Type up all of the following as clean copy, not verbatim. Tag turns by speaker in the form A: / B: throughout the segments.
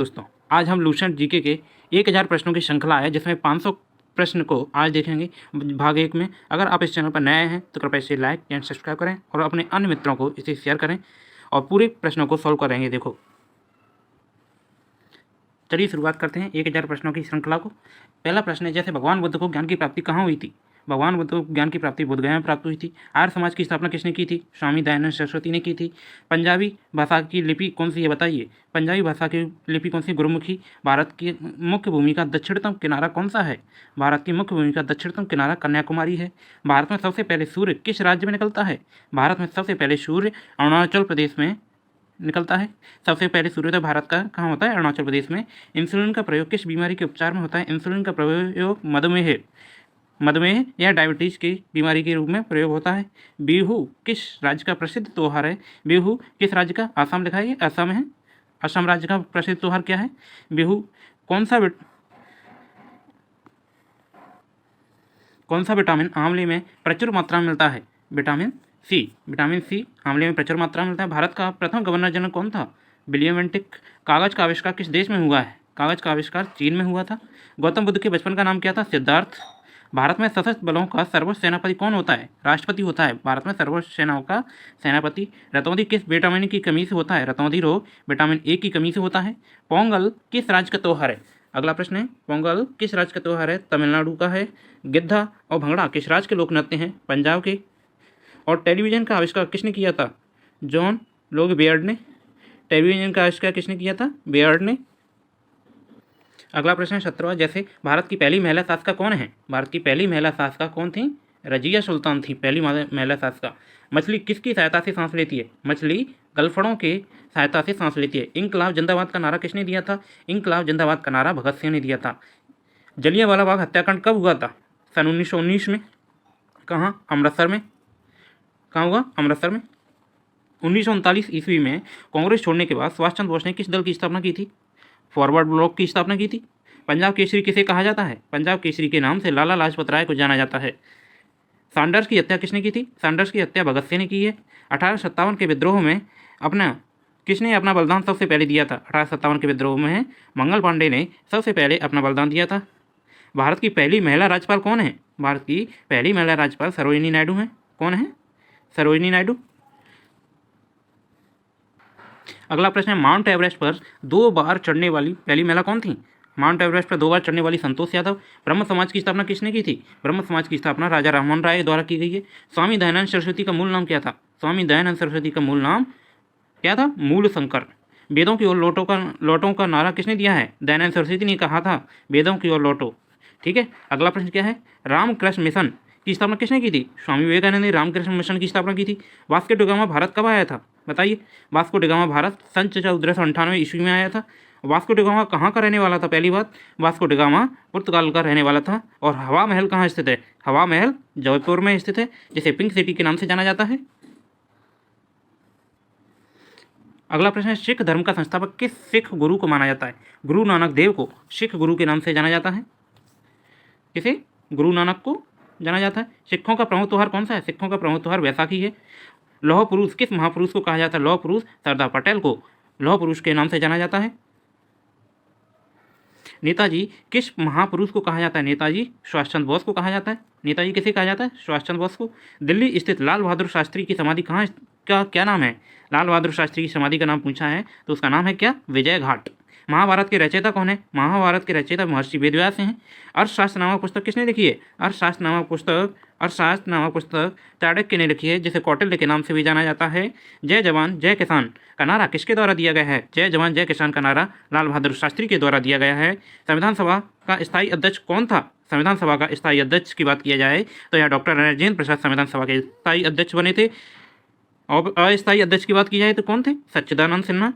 A: दोस्तों, आज हम लूसेंट जीके के 1000 प्रश्नों की श्रृंखला है जिसमें 500 प्रश्न को आज देखेंगे भाग 1 में। अगर आप इस चैनल पर नए हैं तो कृपया इसे लाइक एंड सब्सक्राइब करें और अपने अन्य मित्रों को इसे शेयर करें और पूरे प्रश्नों को सॉल्व करेंगे। देखो, चलिए शुरुआत करते हैं 1000 प्रश्नों की श्रृंखला को। पहला प्रश्न है, जैसे भगवान बुद्ध को ज्ञान की प्राप्ति कहाँ हुई थी? भगवान बुद्ध को ज्ञान की प्राप्ति बोधगया में प्राप्त हुई थी। आर्य समाज की स्थापना किसने की थी? स्वामी दयानंद सरस्वती ने की थी। पंजाबी भाषा की लिपि कौन सी है, बताइए। पंजाबी भाषा की लिपि कौन सी? गुरुमुखी। भारत की मुख्य भूमि का दक्षिणतम किनारा कौन सा है? भारत की मुख्य भूमि का दक्षिणतम किनारा कन्याकुमारी है। भारत में सबसे पहले सूर्य किस राज्य में निकलता है? भारत में सबसे पहले सूर्य अरुणाचल प्रदेश में निकलता है। सबसे पहले सूर्योदय भारत का कहाँ होता है? अरुणाचल प्रदेश में। इंसुलिन का प्रयोग किस बीमारी के उपचार में होता है? इंसुलिन का प्रयोग मधुमेह या डायबिटीज की बीमारी के रूप में प्रयोग होता है। बिहू किस राज्य का प्रसिद्ध त्यौहार है? बिहू किस राज्य का? असम लिखा है, असम है। असम राज्य का प्रसिद्ध त्यौहार क्या है? बिहू। कौन सा विटामिन आंवले में प्रचुर मात्रा में मिलता है? विटामिन सी आंवले में प्रचुर मात्रा में मिलता है। भारत का प्रथम गवर्नर जनरल कौन था? William Bentinck. कागज का आविष्कार किस देश में हुआ है? कागज का आविष्कार चीन में हुआ था। गौतम बुद्ध के बचपन का नाम क्या था? सिद्धार्थ। भारत में सशस्त्र बलों का सर्वोच्च सेनापति कौन होता है? राष्ट्रपति होता है। भारत में सर्वोच्च सेनाओं का सेनापति। रतौंधी किस विटामिन की कमी से होता है? रतौंधी रोग विटामिन ए की कमी से होता है। पोंगल किस राज्य का त्यौहार है? अगला प्रश्न है, पोंगल किस राज्य का त्यौहार है? तमिलनाडु का है। गिद्धा और भंगड़ा किस राज्य के लोक नृत्य हैं? पंजाब के। और टेलीविजन का आविष्कार किसने किया था? जॉन लोग बेयर्ड ने। टेलीविजन का आविष्कार किसने किया था? बेयर्ड ने। अगला प्रश्न है 17वां, जैसे भारत की पहली महिला शासिका कौन है? भारत की पहली महिला शासिका कौन थी? रजिया सुल्तान थी पहली महिला शासिका। मछली किसकी सहायता से सांस लेती है? मछली गलफड़ों के सहायता से सांस लेती है। इंकलाब जिंदाबाद का नारा किसने दिया था? इंकलाब जिंदाबाद का नारा भगत सिंह ने दिया था। जलियांवाला बाग हत्याकांड कब हुआ था? सन 1919 में। कहाँ? अमृतसर में। कहाँ हुआ? अमृतसर में। 1939 ईस्वी में कांग्रेस छोड़ने के बाद सुभाष चंद्र बोस ने किस दल की स्थापना की थी? फॉरवर्ड ब्लॉक की स्थापना की थी। पंजाब केसरी किसे कहा जाता है? पंजाब केसरी के नाम से लाला लाजपत राय को जाना जाता है। सैंडर्स की हत्या किसने की थी? सैंडर्स की हत्या भगत सिंह ने की है। 1857 के विद्रोह में किसने अपना बलिदान सबसे पहले दिया था? 1857 के विद्रोह में मंगल पांडे ने सबसे पहले अपना बलिदान दिया था। भारत की पहली महिला राज्यपाल कौन है? भारत की पहली महिला राज्यपाल सरोजिनी नायडू हैं। कौन है? सरोजिनी नायडू। अगला प्रश्न है, माउंट एवरेस्ट पर 2 बार चढ़ने वाली पहली महिला कौन थी? माउंट एवरेस्ट पर 2 बार चढ़ने वाली संतोष यादव। ब्रह्म समाज की स्थापना किसने की थी? ब्रह्म समाज की स्थापना राजा राममोहन राय द्वारा की गई है। स्वामी दयानंद सरस्वती का मूल नाम क्या था? स्वामी दयानंद सरस्वती का मूल नाम क्या था? मूल शंकर। वेदों की ओर लौटों का नारा किसने दिया है? दयानंद सरस्वती ने कहा था, वेदों की ओर लौटो। ठीक है। अगला प्रश्न क्या है, रामकृष्ण मिशन की स्थापना किसने की थी? स्वामी विवेकानंद ने रामकृष्ण मिशन की स्थापना की थी। वास्को डी गामा भारत कब आया था? बताइए। वास्को डी गामा भारत सन 1498 ईस्वी में आया था। वास्को डी गामा कहाँ का रहने वाला था? पहली बात, वास्को डी गामा पुर्तगाल का रहने वाला था। और हवा महल कहाँ स्थित है? हवा महल जयपुर में स्थित है, जिसे पिंक सिटी के नाम से जाना जाता है। अगला प्रश्न है, सिख धर्म का संस्थापक किस सिख गुरु को माना जाता है? गुरु नानक देव को सिख गुरु के नाम से जाना जाता है। किसे? गुरु नानक को जाना जाता है। सिखों का प्रमुख त्यौहार कौन सा है? सिखों का प्रमुख त्यौहार वैसाखी है। लौह पुरुष किस महापुरुष को कहा जाता है? लौह पुरुष सरदार पटेल को लौह पुरुष के नाम से जाना जाता है। नेताजी किस महापुरुष को कहा जाता है? नेताजी सुभाष चंद्र बोस को कहा जाता है। नेताजी किसे कहा जाता है? सुभाष चंद्र बोस को। दिल्ली स्थित लाल बहादुर शास्त्री की समाधि कहाँ का क्या नाम है? लाल बहादुर शास्त्री की समाधि का नाम पूछा है तो उसका नाम है क्या? विजय घाट। महाभारत के रचयिता कौन है? महाभारत के रचयिता महर्षि वेदव्यास हैं। अर्थशास्त्र नामक पुस्तक किसने लिखी है? अर्थशास्त्र नामक पुस्तक चाणक्य ने लिखी है, जिसे कौटिल्य के नाम से भी जाना जाता है। जय जवान जय किसान का नारा किसके द्वारा दिया गया है? जय जवान जय किसान का नारा लाल बहादुर शास्त्री के द्वारा दिया गया है। संविधान सभा का स्थायी अध्यक्ष कौन था? संविधान सभा का स्थायी अध्यक्ष की बात किया जाए तो यह डॉक्टर राजेंद्र प्रसाद संविधान सभा के स्थायी अध्यक्ष बने थे। और अस्थायी अध्यक्ष की बात की जाए तो कौन थे? सच्चिदानंद सिन्हा।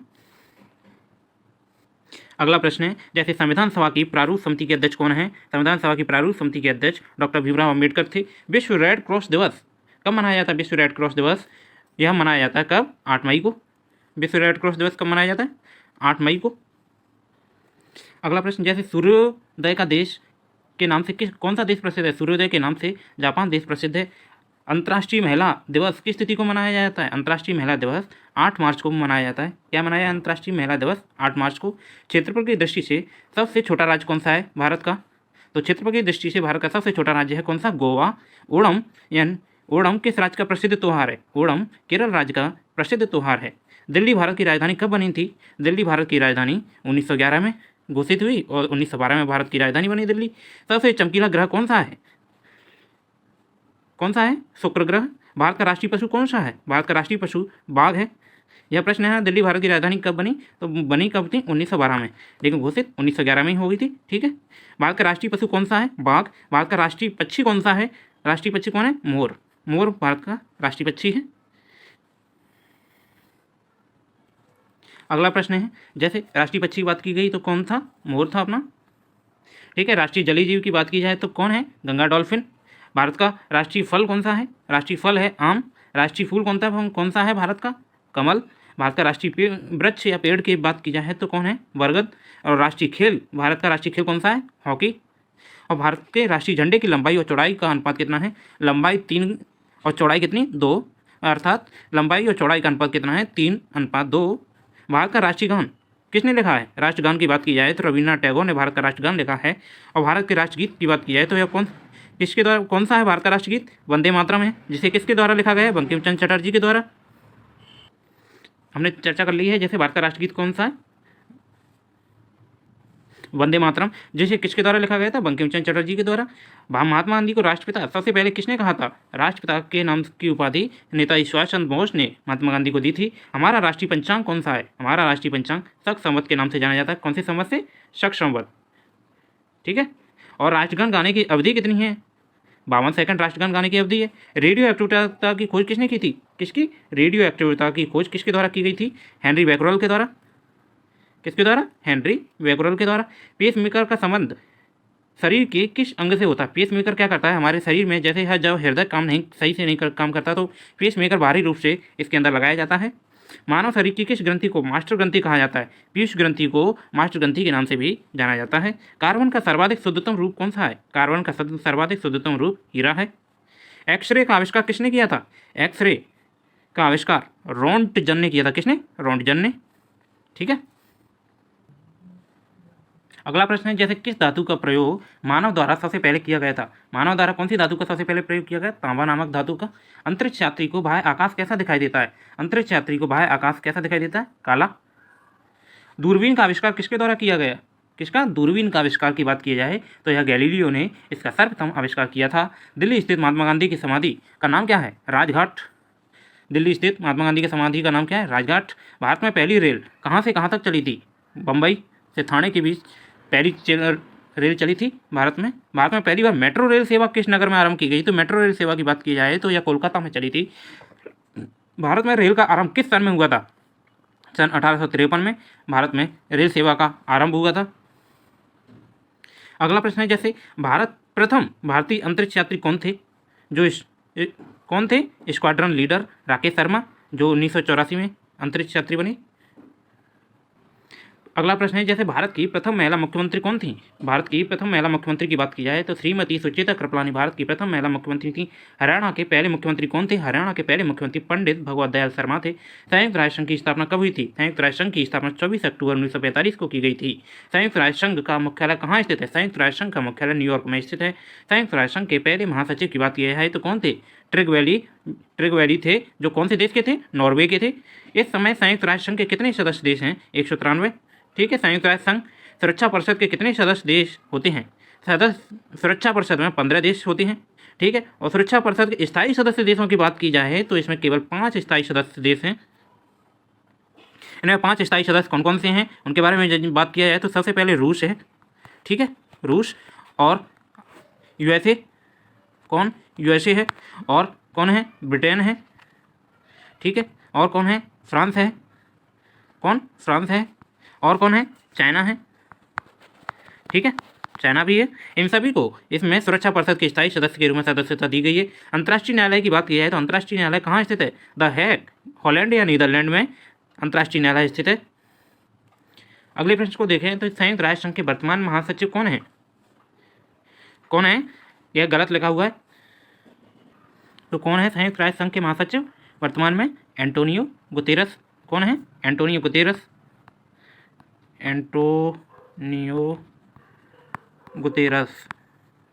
A: अगला प्रश्न है, जैसे संविधान सभा की प्रारूप समिति के अध्यक्ष कौन है? संविधान सभा की प्रारूप समिति के अध्यक्ष डॉक्टर भीमराव अम्बेडकर थे। विश्व रेड क्रॉस दिवस कब मनाया जाता है? विश्व रेड क्रॉस दिवस यह मनाया जाता है कब? 8 मई को। विश्व रेड क्रॉस दिवस कब मनाया जाता है? 8 मई को। अगला प्रश्न, जैसे सूर्योदय का देश के नाम से कौन सा देश प्रसिद्ध है? सूर्योदय के नाम से जापान देश प्रसिद्ध है। अंतर्राष्ट्रीय महिला दिवस किस तिथि को मनाया जाता है? अंतर्राष्ट्रीय महिला दिवस 8 मार्च को मनाया जाता है। क्या मनाया अंतर्राष्ट्रीय महिला दिवस 8 मार्च को? क्षेत्रफल की दृष्टि से सबसे छोटा राज्य कौन सा है भारत का? तो क्षेत्रफल की दृष्टि से भारत का सबसे छोटा राज्य है कौन सा? गोवा। ओणम किस राज्य का प्रसिद्ध त्यौहार है? ओणम केरल राज्य का प्रसिद्ध त्यौहार है। दिल्ली भारत की राजधानी कब बनी थी? दिल्ली भारत की राजधानी 1911 में घोषित हुई और 1912 में भारत की राजधानी बनी दिल्ली। सबसे चमकीला ग्रह कौन सा है? कौन सा है? शुक्र ग्रह। भारत का राष्ट्रीय पशु कौन सा है? भारत का राष्ट्रीय पशु बाघ है। यह प्रश्न है। दिल्ली भारत की राजधानी कब बनी? तो बनी कब थी? 1912 में, लेकिन घोषित 1911 में ही हो गई थी। ठीक है। भारत का राष्ट्रीय पशु कौन सा है? बाघ। भारत का राष्ट्रीय पक्षी कौन सा है? राष्ट्रीय पक्षी कौन है? मोर। मोर भारत का राष्ट्रीय पक्षी है। अगला प्रश्न है, जैसे राष्ट्रीय पक्षी की बात की गई तो कौन था? मोर था अपना। ठीक है। राष्ट्रीय जलीय जीव की बात की जाए तो कौन है? गंगा डॉल्फिन। भारत का राष्ट्रीय फल कौन सा है? राष्ट्रीय फल है आम। राष्ट्रीय फूल कौन सा है भारत का? कमल। भारत का राष्ट्रीय वृक्ष या पेड़ की बात की जाए तो कौन है? बरगद। और राष्ट्रीय खेल, भारत का राष्ट्रीय खेल कौन सा है? हॉकी। और भारत के राष्ट्रीय झंडे की लंबाई और चौड़ाई का अनुपात कितना है? लंबाई 3 और चौड़ाई कितनी? 2, अर्थात लंबाई और चौड़ाई का अनुपात कितना है? 3:2। भारत का राष्ट्रीय गान किसने लिखा है? राष्ट्रगान की बात की जाए तो रविन्द्रनाथ टैगोर ने भारत का राष्ट्रगान लिखा है। और भारत के राष्ट्रगीत की बात की जाए तो यह किसके द्वारा, कौन सा है भारत का राष्ट्रगीत? वंदे मातरम है, जिसे किसके द्वारा लिखा गया है? बंकिम चंद्र चटर्जी के द्वारा। हमने चर्चा कर ली है जैसे भारत का राष्ट्रगीत कौन सा है? वंदे मातरम, जिसे किसके द्वारा लिखा गया था? बंकिम चंद्र चटर्जी के द्वारा। महात्मा गांधी को राष्ट्रपिता सबसे पहले किसने कहा था? राष्ट्रपिता के नाम की उपाधि नेताजी सुभाष चंद्र बोस ने महात्मा गांधी को दी थी। हमारा राष्ट्रीय पंचांग कौन सा है? हमारा राष्ट्रीय पंचांग शक संवत के नाम से जाना जाता है। कौन से संवत से? शक संवत। ठीक है। और राष्ट्रगान गाने की अवधि कितनी है? 52 सेकंड राष्ट्रगान गाने की अवधि है। रेडियो एक्टिविटी की खोज किसने की थी? किसकी? रेडियो एक्टिविटी की खोज किसके द्वारा की गई थी? हेनरी बैकरल के द्वारा। किसके द्वारा? हेनरी बैकरल के द्वारा। पेसमेकर का संबंध शरीर के किस अंग से होता है? पेसमेकर क्या करता है हमारे शरीर में? जैसे है जब हृदय काम नहीं सही से नहीं काम करता तो पेसमेकर बाहरी रूप से इसके अंदर लगाया जाता है। मानव शरीर की किस ग्रंथि को मास्टर ग्रंथि कहा जाता है? पीयूष ग्रंथि को मास्टर ग्रंथि के नाम से भी जाना जाता है। कार्बन का सर्वाधिक शुद्धतम रूप कौन सा है? कार्बन का सर्वाधिक शुद्धतम रूप हीरा है। एक्सरे का आविष्कार किसने किया था? एक्सरे का आविष्कार रोंटगन ने किया था। किसने? रोंटगन ने। ठीक है। अगला प्रश्न है, जैसे किस धातु का प्रयोग मानव द्वारा सबसे पहले किया गया था? मानव द्वारा कौन सी धातु का सबसे पहले प्रयोग किया गया? तांबा नामक धातु का। अंतरिक्ष यात्री को बाह्य आकाश कैसा दिखाई देता है? अंतरिक्ष यात्री को बाह्य आकाश कैसा दिखाई देता है? काला। दूरबीन का आविष्कार किसके द्वारा किया गया? किसका? दूरबीन का आविष्कार की बात की जाए तो यह गैलीलियो ने इसका सर्वप्रथम आविष्कार किया था। दिल्ली स्थित महात्मा गांधी की समाधि का नाम क्या है? राजघाट। दिल्ली स्थित महात्मा गांधी की समाधि का नाम क्या है? राजघाट। भारत में पहली रेल कहाँ से कहाँ तक चली थी? बम्बई से थाने के बीच पहली रेल चली थी भारत में। भारत में पहली बार मेट्रो रेल सेवा किस नगर में आरंभ की गई? तो मेट्रो रेल सेवा की बात की जाए तो यह कोलकाता में चली थी। भारत में रेल का आरंभ किस सन में हुआ था? सन 1853 में भारत में रेल सेवा का आरंभ हुआ था। अगला प्रश्न है, जैसे प्रथम भारतीय अंतरिक्ष यात्री कौन थे? कौन थे? स्क्वाड्रन लीडर राकेश शर्मा, जो 1984 में अंतरिक्ष यात्री बने। अगला प्रश्न है, जैसे भारत की प्रथम महिला मुख्यमंत्री कौन थी? भारत की प्रथम महिला मुख्यमंत्री की बात की जाए तो श्रीमती सुचेता कृपलानी भारत की प्रथम महिला मुख्यमंत्री थी। हरियाणा के पहले मुख्यमंत्री कौन थे? हरियाणा के पहले मुख्यमंत्री पंडित भगवत दयाल शर्मा थे। संयुक्त राष्ट्र संघ की स्थापना कब हुई थी? संयुक्त राष्ट्र संघ की स्थापना 24 अक्टूबर 1945 को की गई थी। संयुक्त राष्ट्र संघ का मुख्यालय कहाँ स्थित है? संयुक्त राष्ट्र संघ का मुख्यालय न्यूयॉर्क में स्थित है। संयुक्त राष्ट्र संघ के पहले महासचिव की बात की जाए तो कौन थे? ट्रिगवैली थे, जो कौन से देश के थे? नॉर्वे के थे। इस समय संयुक्त राष्ट्र संघ के कितने सदस्य देश हैं? 193। ठीक है। संयुक्त राष्ट्र संघ सुरक्षा परिषद के कितने सदस्य देश होते हैं? सुरक्षा परिषद में 15 देश होते हैं। ठीक है। और सुरक्षा परिषद के स्थायी सदस्य देशों की बात की जाए तो इसमें केवल 5 स्थायी सदस्य देश हैं। इनमें 5 स्थायी सदस्य कौन कौन से हैं उनके बारे में जब बात किया जाए तो सबसे पहले रूस है। ठीक है। रूस और यूएसए। कौन? यूएसए है। और कौन है? ब्रिटेन है। ठीक है। और कौन है? फ्रांस है। कौन? फ्रांस है। और कौन है? चाइना है। ठीक है। चाइना भी है। इन सभी को इसमें सुरक्षा परिषद के स्थायी सदस्य के रूप में सदस्यता दी गई है। अंतर्राष्ट्रीय न्यायालय की बात की जाए तो अंतर्राष्ट्रीय न्यायालय कहाँ स्थित है? द हेग, हॉलैंड या नीदरलैंड में अंतर्राष्ट्रीय न्यायालय स्थित है। अगले प्रश्न को देखें तो संयुक्त राष्ट्र संघ के वर्तमान महासचिव कौन है? कौन है? यह गलत लिखा हुआ है। तो कौन है संयुक्त राष्ट्र संघ के महासचिव वर्तमान में? Antonio Guterres. कौन है? Antonio Guterres. Antonio Guterres.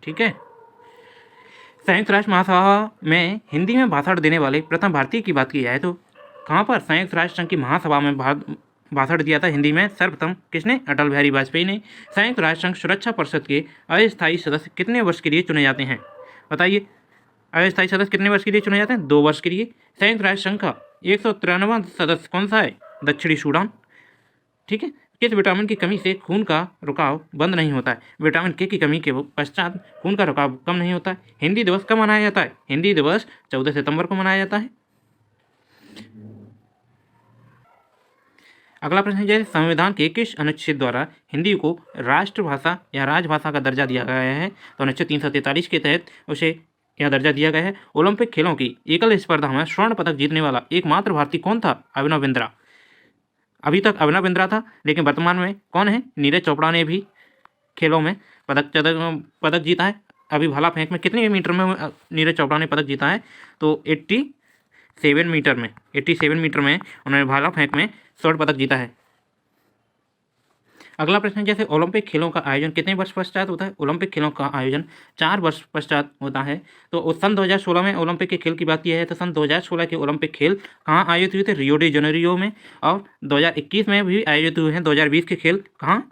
A: ठीक है। संयुक्त राष्ट्र महासभा में हिंदी में भाषण देने वाले प्रथम भारतीय की बात की जाए तो कहाँ पर संयुक्त राष्ट्र संघ की महासभा में भाषण दिया था हिंदी में सर्वप्रथम? किसने? अटल बिहारी वाजपेयी ने। संयुक्त राष्ट्र संघ सुरक्षा परिषद के अस्थायी सदस्य कितने वर्ष के लिए चुने जाते हैं? बताइए, अस्थायी सदस्य कितने वर्ष के लिए चुने जाते हैं? 2 वर्ष के लिए। संयुक्त राष्ट्र संघ का 193वां सदस्य कौन सा है? दक्षिणी सूडान। ठीक है। किस विटामिन की कमी से खून का रुकाव बंद नहीं होता है? विटामिन के की कमी के पश्चात खून का रुकाव कम नहीं होता है। हिंदी दिवस कब मनाया जाता है? हिंदी दिवस 14 सितंबर को मनाया जाता है। अगला प्रश्न है, संविधान के किस अनुच्छेद द्वारा हिंदी को राष्ट्रभाषा या राजभाषा का दर्जा दिया गया है? तो अनुच्छेद 343 के तहत उसे यह दर्जा दिया गया है। ओलंपिक खेलों की एकल स्पर्धा में स्वर्ण पदक जीतने वाला एकमात्र भारतीय कौन था? अभिनव बिंद्रा। अभी तक अभिनव बिंद्रा था, लेकिन वर्तमान में कौन है? नीरज चोपड़ा ने भी खेलों में पदक जीता है। अभी भाला फेंक में कितने मीटर में नीरज चोपड़ा ने पदक जीता है? तो 87 मीटर में। 87 मीटर में उन्होंने भाला फेंक में स्वर्ण पदक जीता है। अगला प्रश्न है, जैसे ओलंपिक खेलों का आयोजन कितने वर्ष पश्चात होता है? ओलंपिक खेलों का आयोजन 4 वर्ष पश्चात होता है। तो सन 2016 में ओलंपिक के खेल की बात की है तो सन 2016 के ओलंपिक खेल कहाँ आयोजित हुए थे? रियो डी जेनेरियो में। और 2021 में भी आयोजित हुए हैं 2020 के खेल कहाँ?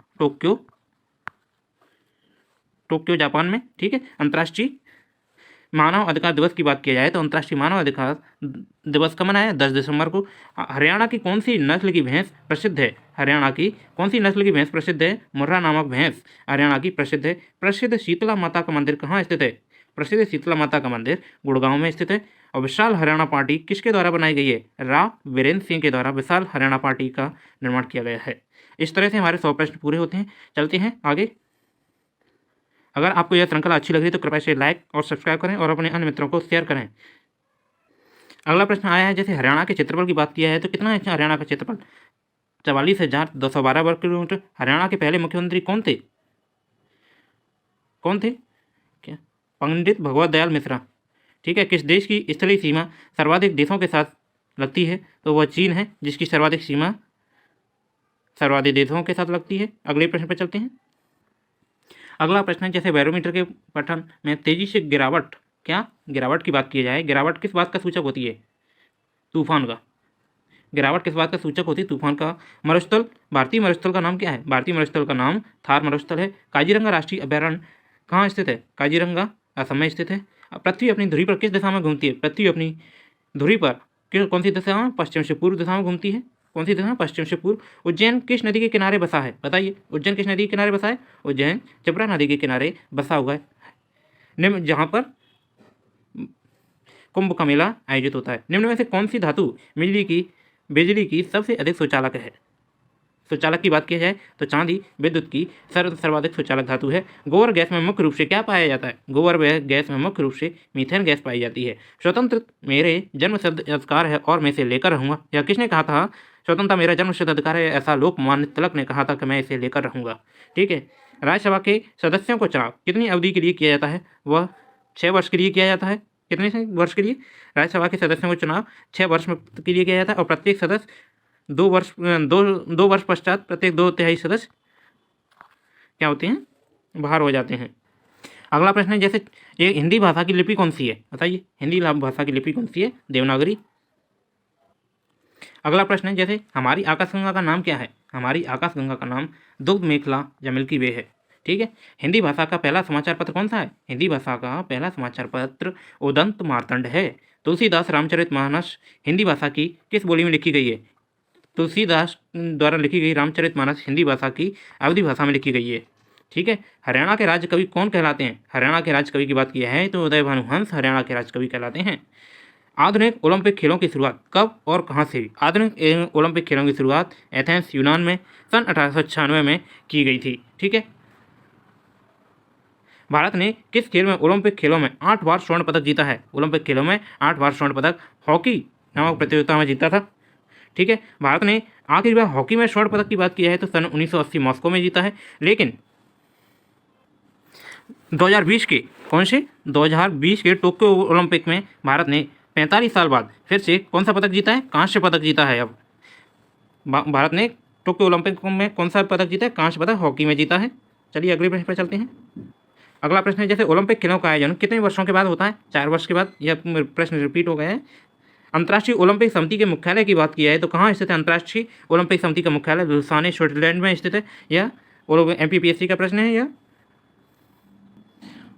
A: टोक्यो जापान में। ठीक है। अंतर्राष्ट्रीय मानव अधिकार दिवस की बात की जाए तो अंतर्राष्ट्रीय मानव अधिकार दिवस कब मनाया? 10 दिसंबर को। हरियाणा की कौन सी नस्ल की भैंस प्रसिद्ध है? हरियाणा की कौन सी नस्ल की भैंस प्रसिद्ध है? मुर्रा नामक भैंस हरियाणा की प्रसिद्ध है। प्रसिद्ध शीतला माता का मंदिर कहाँ स्थित है? प्रसिद्ध शीतला माता का मंदिर गुड़गांव में स्थित है। और विशाल हरियाणा पार्टी किसके द्वारा बनाई गई है? राव वीरेंद्र सिंह के द्वारा विशाल हरियाणा पार्टी का निर्माण किया गया है। इस तरह से हमारे 100 प्रश्न पूरे होते हैं। चलते हैं आगे। अगर आपको यह श्रृंखला अच्छी लग रही है तो कृपया इसे लाइक और सब्सक्राइब करें और अपने अन्य मित्रों को शेयर करें। अगला प्रश्न आया है, जैसे हरियाणा के क्षेत्रफल की बात किया है तो कितना है हरियाणा का क्षेत्रफल? 44,212 वर्ग किलोमीटर। हरियाणा के पहले मुख्यमंत्री कौन थे? क्या? पंडित भगवत दयाल मिश्रा। ठीक है। किस देश की स्थलीय सीमा सर्वाधिक देशों के साथ लगती है? तो वह चीन है, जिसकी सर्वाधिक सीमा सर्वाधिक देशों के साथ लगती है। अगले प्रश्न पर चलते हैं। अगला प्रश्न है, जैसे बैरोमीटर के पठन में तेजी से गिरावट की बात की जाए, गिरावट किस बात का सूचक होती है? तूफान का। गिरावट किस बात का सूचक होती है? तूफान का। मरुस्थल, भारतीय मरुस्थल का नाम क्या है? भारतीय मरुस्थल का नाम थार मरुस्थल है। काजीरंगा राष्ट्रीय अभयारण्य कहाँ स्थित है? काजीरंगा असम में स्थित है। पृथ्वी अपनी धुरी पर किस दिशा में घूमती है? पृथ्वी अपनी धुरी पर कौन सी दिशा में? पश्चिम से पूर्व दिशा में घूमती है। कौन सी दिशा? पश्चिम से पूर्व। उज्जैन किस नदी के किनारे बसा है? बताइए, उज्जैन किस नदी के किनारे बसा है? उज्जैन क्षिप्रा नदी के किनारे बसा हुआ है, निम्न जहाँ पर कुंभ का मेला आयोजित होता है। निम्न में से कौन सी धातु बिजली की सबसे अधिक सुचालक है? सुचालक की बात की जाए तो चांदी विद्युत की सर्वाधिक सुचालक धातु है। गोबर गैस में मुख्य रूप से क्या पाया जाता है? गोबर गैस में मुख्य रूप से मीथेन गैस पाई जाती है। स्वतंत्र मेरे जन्मसिद्ध अधिकार है और मैं इसे लेकर रहूंगा, यह किसने कहा था? स्वतंत्रता मेरा जन्मसिद्ध अधिकार है, ऐसा लोकमान्य तिलक ने कहा था कि मैं इसे लेकर रहूंगा। ठीक है। राज्यसभा के सदस्यों को चुनाव कितनी अवधि के लिए किया जाता है? वह 6 वर्ष के लिए किया जाता है। कितने वर्ष के लिए? राज्यसभा के सदस्यों को चुनाव 6 वर्ष के लिए किया जाता है और प्रत्येक सदस्य 2 वर्ष पश्चात प्रत्येक 2/3 सदस्य क्या होते हैं? बाहर हो जाते हैं। अगला प्रश्न है, जैसे ये हिंदी भाषा की लिपि कौन सी है? बताइए, हिंदी भाषा की लिपि कौन सी है? देवनागरी। अगला प्रश्न है, जैसे हमारी आकाशगंगा का नाम क्या है? हमारी आकाशगंगा का नाम दुग्ध मेखला या मिल्की वे है। ठीक है। हिंदी भाषा का पहला समाचार पत्र कौन सा है? हिंदी भाषा का पहला समाचार पत्र उदंत मार्तंड है। तुलसीदास रामचरितमानस हिंदी भाषा की किस बोली में लिखी गई है? तुलसीदास द्वारा लिखी गई रामचरितमानस हिंदी भाषा की अवधी भाषा में लिखी गई है। ठीक है। हरियाणा के राज्य कवि कौन कहलाते हैं? हरियाणा के राज्य कवि की बात की है तो उदय भानुहंस हरियाणा के राज्य कवि कहलाते हैं। आधुनिक ओलंपिक खेलों की शुरुआत कब और कहाँ से हुई? आधुनिक ओलंपिक खेलों की शुरुआत एथेंस यूनान में सन 1896 में की गई थी। ठीक है। भारत ने किस खेल में ओलंपिक खेलों में 8 बार स्वर्ण पदक जीता है? ओलंपिक खेलों में 8 बार स्वर्ण पदक हॉकी नामक प्रतियोगिता में जीता था। ठीक है। भारत ने आखिरी बार हॉकी में स्वर्ण पदक की बात की है तो सन 1980 मॉस्को में जीता है। लेकिन 2020 के कौन से 2020 के टोक्यो ओलंपिक में भारत ने 45 साल बाद फिर से कौन सा पदक जीता है? कांस्य पदक जीता है। अब भारत ने टोक्यो ओलंपिक में कौन सा पदक जीता है? कांस्य पदक हॉकी में जीता है। चलिए अगले प्रश्न पर चलते हैं। अगला प्रश्न है, जैसे ओलंपिक खेलों का आयोजन कितने वर्षों के बाद होता है? 4 वर्ष के बाद। यह प्रश्न रिपीट हो गया है। अंतर्राष्ट्रीय ओलंपिक समिति के मुख्यालय की बात की जाए तो कहाँ स्थित है अंतर्राष्ट्रीय ओलंपिक समिति का मुख्यालय? लुसाने स्विट्जरलैंड में स्थित है। यह MPPSC का प्रश्न है। यह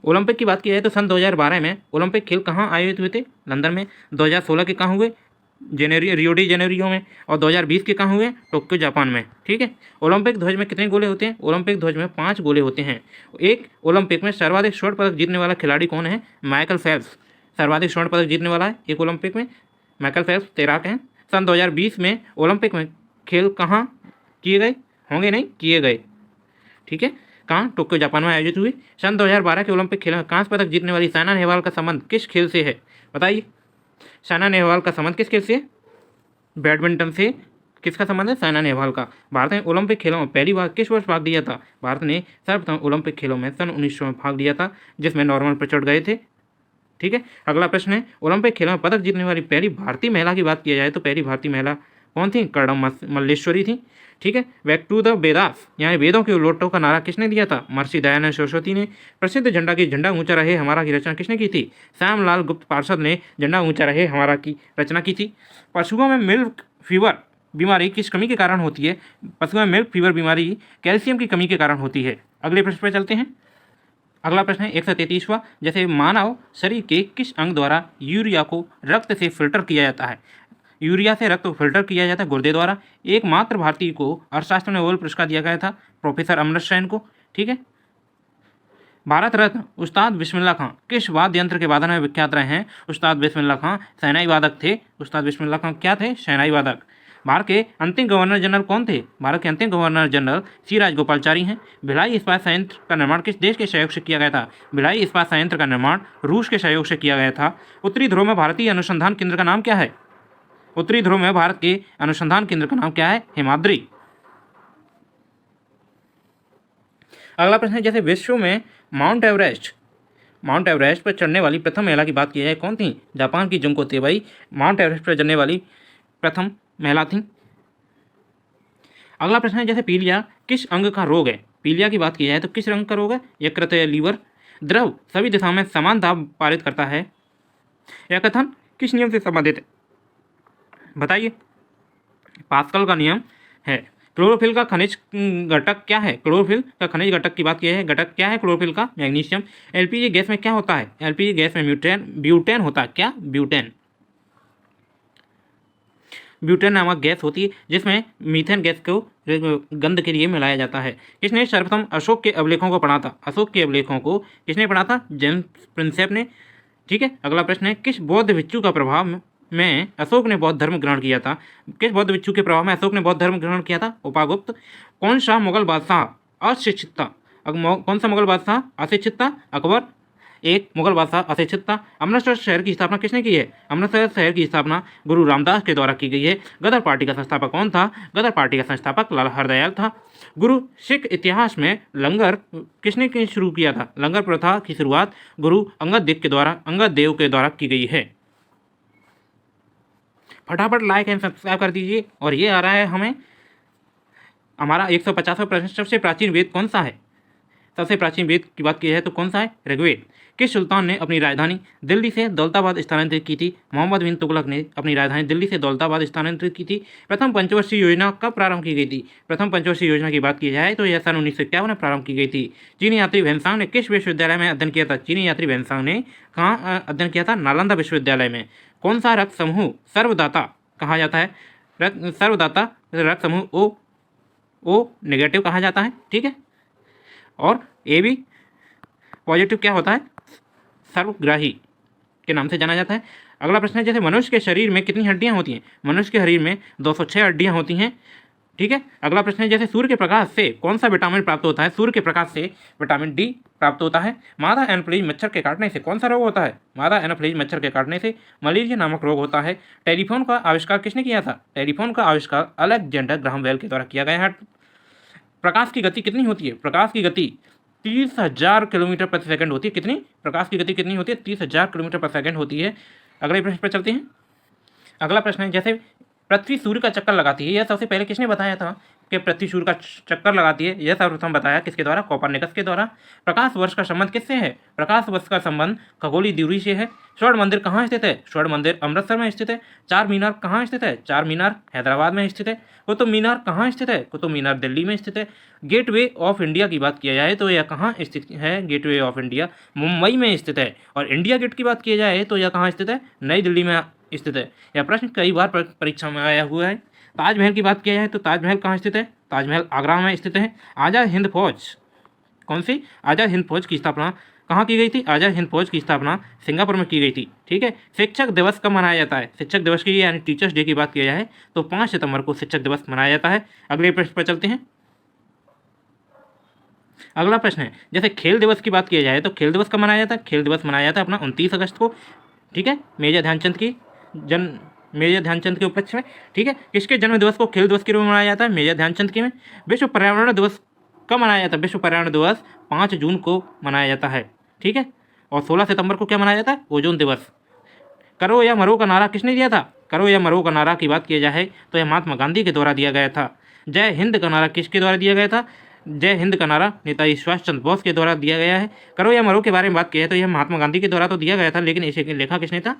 A: ओलंपिक की बात की जाए तो सन 2012 में ओलंपिक खेल कहाँ आयोजित हुए थे? लंदन में। 2016 के कहाँ हुए? रियो डी जेनेरियो में। और 2020 के कहाँ हुए? टोक्यो जापान में। ठीक है। ओलंपिक ध्वज में कितने गोले होते हैं? ओलंपिक ध्वज में 5 गोले होते हैं। एक ओलंपिक में सर्वाधिक स्वर्ण पदक जीतने वाला खिलाड़ी कौन है? माइकल फेल्प्स सर्वाधिक स्वर्ण पदक जीतने वाला है एक ओलंपिक में। माइकल फेल्प्स तैराक हैं। सन 2020 में ओलंपिक में खेल कहाँ किए गए होंगे? नहीं किए गए। ठीक है। कहाँ? टोक्यो जापान में आयोजित हुई। सन 2012 के ओलंपिक खेलों में कांस्य पदक जीतने वाली साइना नेहवाल का संबंध किस खेल से है? बताइए। साइना नेहवाल का संबंध किस खेल से है? बैडमिंटन से। किसका संबंध है? साइना नेहवाल का। भारत ने ओलंपिक खेलों में पहली बार किस वर्ष भाग लिया था? भारत ने सर्वप्रथम ओलंपिक खेलों में सन 1900 में भाग लिया था, जिसमें नॉर्मल प्रचुर गए थे। ठीक है। अगला प्रश्न है, ओलंपिक खेलों में पदक जीतने वाली पहली भारतीय महिला की बात किया जाए तो पहली भारतीय महिला कौन थी? कर्णम मल्लेश्वरी थी। ठीक है। बैक टू द वेदास यानी वेदों के उल्टों का नारा किसने दिया था? महर्षि दयानंद सरस्वती ने। प्रसिद्ध झंडा ऊंचा रहे हमारा की रचना किसने की थी? श्यामलाल गुप्त पार्षद ने झंडा ऊंचा रहे हमारा की रचना की थी। पशुओं में मिल्क फीवर बीमारी किस कमी के कारण होती है? पशुओं में मिल्क फीवर बीमारी कैल्शियम की कमी के कारण होती है। अगले प्रश्न पर चलते हैं। अगला प्रश्न है 133वां, जैसे मानव शरीर के किस अंग द्वारा यूरिया को रक्त से फिल्टर किया जाता है? यूरिया से रक्त फिल्टर किया जाता है गुर्दे द्वारा। एकमात्र भारतीय को अर्थशास्त्र में नोबेल पुरस्कार दिया गया था, प्रोफेसर अमर्त्य सेन को। ठीक है। भारत रत्न उस्ताद बिस्मिल्लाह खां किस वाद्य यंत्र के वादन में विख्यात रहे हैं? उस्ताद बिस्मिल्लाह खां शहनाई वादक थे। उस्ताद बिस्मिल्लाह खां क्या थे? शहनाई वादक। भारत के अंतिम गवर्नर जनरल कौन थे? भारत के अंतिम गवर्नर जनरल सी राजगोपालचारी हैं। भिलाई इस्पात संयंत्र का निर्माण किस देश के सहयोग से किया गया था? भिलाई इस्पात संयंत्र का निर्माण रूस के सहयोग से किया गया था। उत्तरी ध्रुव में भारतीय अनुसंधान केंद्र का नाम क्या है? उत्तरी ध्रुव में भारत के अनुसंधान केंद्र का नाम क्या है? हिमाद्री। अगला प्रश्न है, जैसे विश्व में माउंट एवरेस्ट पर चढ़ने वाली प्रथम महिला की बात की जाए कौन थी? जापान की जुंको तेबाई माउंट एवरेस्ट पर चढ़ने वाली प्रथम महिला थी। अगला प्रश्न है, जैसे पीलिया किस अंग का रोग है? पीलिया की बात की जाए तो किस रंग का रोग है? यकृत या लीवर। द्रव सभी दिशाओं में समान दाब पारित करता है। यह कथन किस नियम से संबंधित है? बताइए। पास्कल का नियम है। क्लोरोफिल का खनिज घटक क्या है? क्लोरोफिल का खनिज घटक की बात की है। घटक क्या है क्लोरोफिल का? मैग्नीशियम। एलपीजी गैस में क्या होता है? एलपीजी गैस में ब्यूटेन होता है। क्या? ब्यूटेन नामक गैस होती है जिसमें मीथेन गैस को गंध के लिए मिलाया जाता है। किसने सर्वप्रथम अशोक के अभिलेखों को पढ़ा था? अशोक के अभिलेखों को किसने पढ़ा था? जेम्स प्रिंसेप ने। ठीक है। अगला प्रश्न है, किस बौद्ध भिक्षु का प्रभाव में अशोक ने बौद्ध धर्म ग्रहण किया था? किस बौद्ध भिक्षु के प्रभाव में अशोक ने बौद्ध धर्म ग्रहण किया था? उपागुप्त। कौन सा मुगल बादशाह अशिक्षित था? कौन सा मुगल बादशाह अशिक्षित था? अकबर। एक मुगल बादशाह अशिक्षित था। अमृतसर शहर की स्थापना किसने की है? अमृतसर शहर की स्थापना गुरु रामदास के द्वारा की गई है। गदर पार्टी का संस्थापक कौन था? गदर पार्टी का संस्थापक लाला हरदयाल था। गुरु सिख इतिहास में लंगर किसने शुरू किया था? लंगर प्रथा की शुरुआत गुरु अंगद देव के द्वारा की गई है। फटाफट लाइक एंड सब्सक्राइब कर दीजिए। और ये आ रहा है हमें हमारा 150वां प्रश्न, सबसे प्राचीन वेद कौन सा है? सबसे प्राचीन वेद की बात की जाए तो कौन सा है? ऋग्वेद। किस सुल्तान ने अपनी राजधानी दिल्ली से दौलताबाद स्थानांतरित की थी? मोहम्मद बिन तुगलक ने अपनी राजधानी दिल्ली से दौलताबाद स्थानांतरित की थी। प्रथम पंचवर्षीय योजना कब प्रारंभ की गई थी? प्रथम पंचवर्षीय योजना की बात की जाए तो यह सन 1951 में प्रारंभ की गई थी। चीनी यात्री वैनसांग ने किस विश्वविद्यालय में अध्ययन किया था? चीनी यात्री वैनसांग ने कहाँ अध्ययन किया था? नालंदा विश्वविद्यालय में। कौन सा रक्त समूह सर्वदाता कहा जाता है? सर्वदाता रक्त समूह ओ नेगेटिव कहा जाता है। ठीक है। और ए बी पॉजिटिव क्या होता है? सर्वग्राही के नाम से जाना जाता है। अगला प्रश्न है, जैसे मनुष्य के शरीर में कितनी हड्डियां होती हैं? मनुष्य के शरीर में 206 हड्डियां होती हैं। ठीक है। अगला प्रश्न है, जैसे सूर्य के प्रकाश से कौन सा विटामिन प्राप्त होता है? सूर्य के प्रकाश से विटामिन डी प्राप्त होता है। मादा एनोफ्लिज मच्छर के काटने से कौन सा रोग होता है? मादा एनोफ्लिज मच्छर के काटने से मलेरिया नामक रोग होता है। टेलीफोन का आविष्कार किसने किया था? टेलीफोन का आविष्कार अलेक्जेंडर ग्राहम बेल के द्वारा किया गया है। प्रकाश की गति कितनी होती है? प्रकाश की गति 30,000 किलोमीटर प्रति सेकंड होती है। कितनी? प्रकाश की गति कितनी होती है? 30,000 किलोमीटर प्रति सेकंड होती है। अगले प्रश्न पर चलते हैं। अगला प्रश्न है, जैसे पृथ्वी सूर्य का चक्कर लगाती है, यह सबसे पहले किसने बताया था कि पृथ्वी सूर्य का चक्कर लगाती है? यह सर्वप्रथम बताया किसके द्वारा? कोपरनिकस के द्वारा। प्रकाश वर्ष का संबंध किससे है? प्रकाश वर्ष का संबंध खगोलीय दूरी से है। स्वर्ण मंदिर कहाँ स्थित है? स्वर्ण मंदिर अमृतसर में स्थित है। चार मीनार कहाँ स्थित है? चार मीनार हैदराबाद में स्थित है। कुतुब मीनार कहाँ स्थित है? कुतुब मीनार दिल्ली में स्थित है। गेटवे ऑफ इंडिया की बात किया जाए तो यह कहाँ स्थित है? गेटवे ऑफ इंडिया मुंबई में स्थित है। और इंडिया गेट की बात की जाए तो यह कहाँ स्थित है? नई दिल्ली में स्थित है। यह प्रश्न कई बार परीक्षा में आया हुआ है। ताजमहल की बात किया जाए तो ताजमहल कहाँ स्थित है? ताजमहल आगरा में स्थित है। आज़ाद हिंद फौज, कौन सी? आज़ाद हिंद फौज की स्थापना कहाँ की गई थी? आज़ाद हिंद फौज की स्थापना सिंगापुर में की गई थी। ठीक है। शिक्षक दिवस कब मनाया जाता है? शिक्षक दिवस की यानी टीचर्स डे की बात किया जाए तो 5 सितंबर को शिक्षक दिवस मनाया जाता है। अगले प्रश्न पर चलते हैं। अगला प्रश्न है, जैसे खेल दिवस की बात किया जाए तो खेल दिवस कब मनाया जाता है? खेल दिवस मनाया जाता है अपना 29 अगस्त को। ठीक है। मेजर ध्यानचंद के उपलक्ष्य में। ठीक है। किसके जन्म दिवस को खेल दिवस के रूप में मनाया जाता है? मेजर ध्यानचंद के में। विश्व पर्यावरण दिवस कब मनाया जाता है? विश्व पर्यावरण दिवस 5 जून को मनाया जाता है। ठीक है। और 16 सितंबर को क्या मनाया जाता है? ओजोन दिवस। करो या मरो का नारा किसने दिया था? करो या मरो का नारा की बात की जाए तो यह महात्मा गांधी के द्वारा दिया गया था। जय हिंद का नारा किसके द्वारा दिया गया था? जय हिंद का नारा नेताजी सुभाष चंद्र बोस के द्वारा दिया गया है। करो या मरो के बारे में बात की है तो यह महात्मा गांधी के द्वारा तो दिया गया था, लेकिन इसे लिखा किसने था?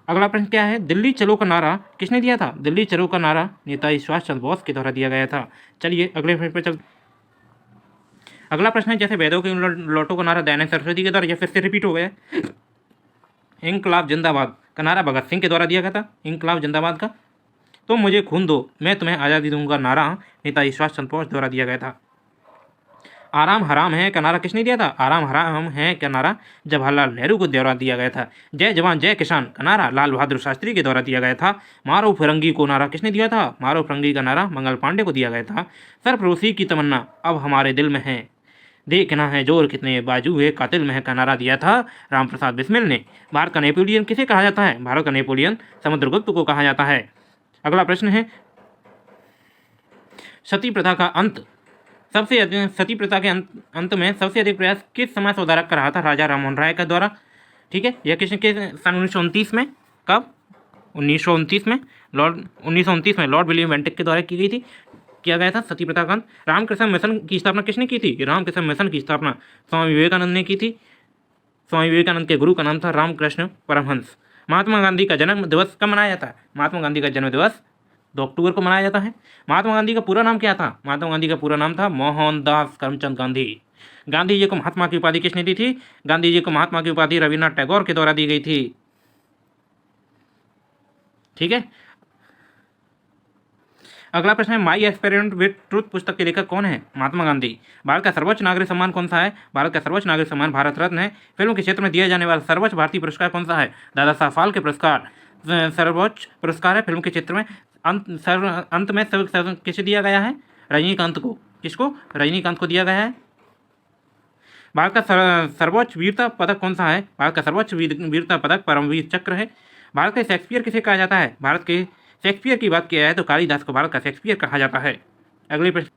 A: अगला प्रश्न क्या है? दिल्ली चलो का नारा किसने दिया था? दिल्ली चलो का नारा नेताजी सुभाष चंद्र बोस के द्वारा दिया गया था। चलिए अगले प्रश्न पर चल। अगला प्रश्न है, जैसे वेदों के लौटो का नारा दयानंद सरस्वती के द्वारा या फिर से रिपीट हो गया। इंकलाब जिंदाबाद का नारा भगत सिंह के द्वारा दिया गया था। इंकलाब जिंदाबाद का तुम मुझे खून दो मैं तुम्हें आज़ादी दूंगा नारा नेताजी सुभाष चंद्र बोस द्वारा दिया गया था। आराम हराम है का नारा किसने दिया था? आराम हराम है का नारा जवाहरलाल नेहरू को द्वारा दिया गया था। जय जवान जय किसान का नारा लाल बहादुर शास्त्री के द्वारा दिया गया था। मारो फिरंगी को नारा किसने दिया था? मारो फिरंगी का नारा मंगल पांडे को दिया गया था। सरफरोशी की तमन्ना अब हमारे दिल में है, देखना है जोर कितने बाजू है कातिल में है का नारा दिया था राम प्रसाद बिस्मिल ने। भारत का नेपोलियन किसे कहा जाता है? भारत का नेपोलियन समुद्रगुप्त को कहा जाता है। अगला प्रश्न है, सती प्रथा का अंत सती प्रथा के अंत में सबसे अधिक प्रयास किस समाज सुधारक का रहा था? राजा राममोहन राय का द्वारा। ठीक है। यह किसने के सन 1929 में? कब? 1929 में लॉर्ड विलियम बेंटिक के द्वारा की गई थी, किया गया था सती प्रथा का अंत। रामकृष्ण मिशन की स्थापना किसने की थी? रामकृष्ण मिशन की स्थापना स्वामी विवेकानंद ने की थी। स्वामी विवेकानंद के गुरु का नाम था रामकृष्ण परमहंस। महात्मा गांधी का जन्म दिवस कब मनाया जाता है? महात्मा गांधी का जन्म दिवस 2 अक्टूबर को मनाया जाता है। महात्मा गांधी का पूरा नाम क्या था? महात्मा गांधी का पूरा नाम था मोहनदास करमचंद गांधी। गांधी जी को महात्मा की उपाधि किसने दी थी? गांधी जी को महात्मा की उपाधि रविन्द्रनाथ टैगोर के द्वारा दी गई थी। ठीक है। अगला प्रश्न है, माई एक्सपेरिमेंट विद ट्रूथ पुस्तक के लेखक कौन है? महात्मा गांधी। भारत का सर्वोच्च नागरिक सम्मान कौन सा है? भारत का सर्वोच्च नागरिक सम्मान भारत रत्न है। फिल्म के क्षेत्र में दिया जाने वाला सर्वोच्च भारतीय पुरस्कार कौन सा है? दादा साहब फाल्के पुरस्कार सर्वोच्च पुरस्कार है फिल्म के क्षेत्र में। अंत में किसे दिया गया है? रजनीकांत को। किसको? रजनीकांत को दिया गया है। भारत का सर्वोच्च वीरता पदक कौन सा है? भारत का सर्वोच्च वीरता पदक परमवीर चक्र है। भारत के शेक्सपियर किसे कहा जाता है? भारत के शेक्सपियर की बात किया है तो कालिदास को भारत का शेक्सपियर कहा जाता है। अगले प्रश्न,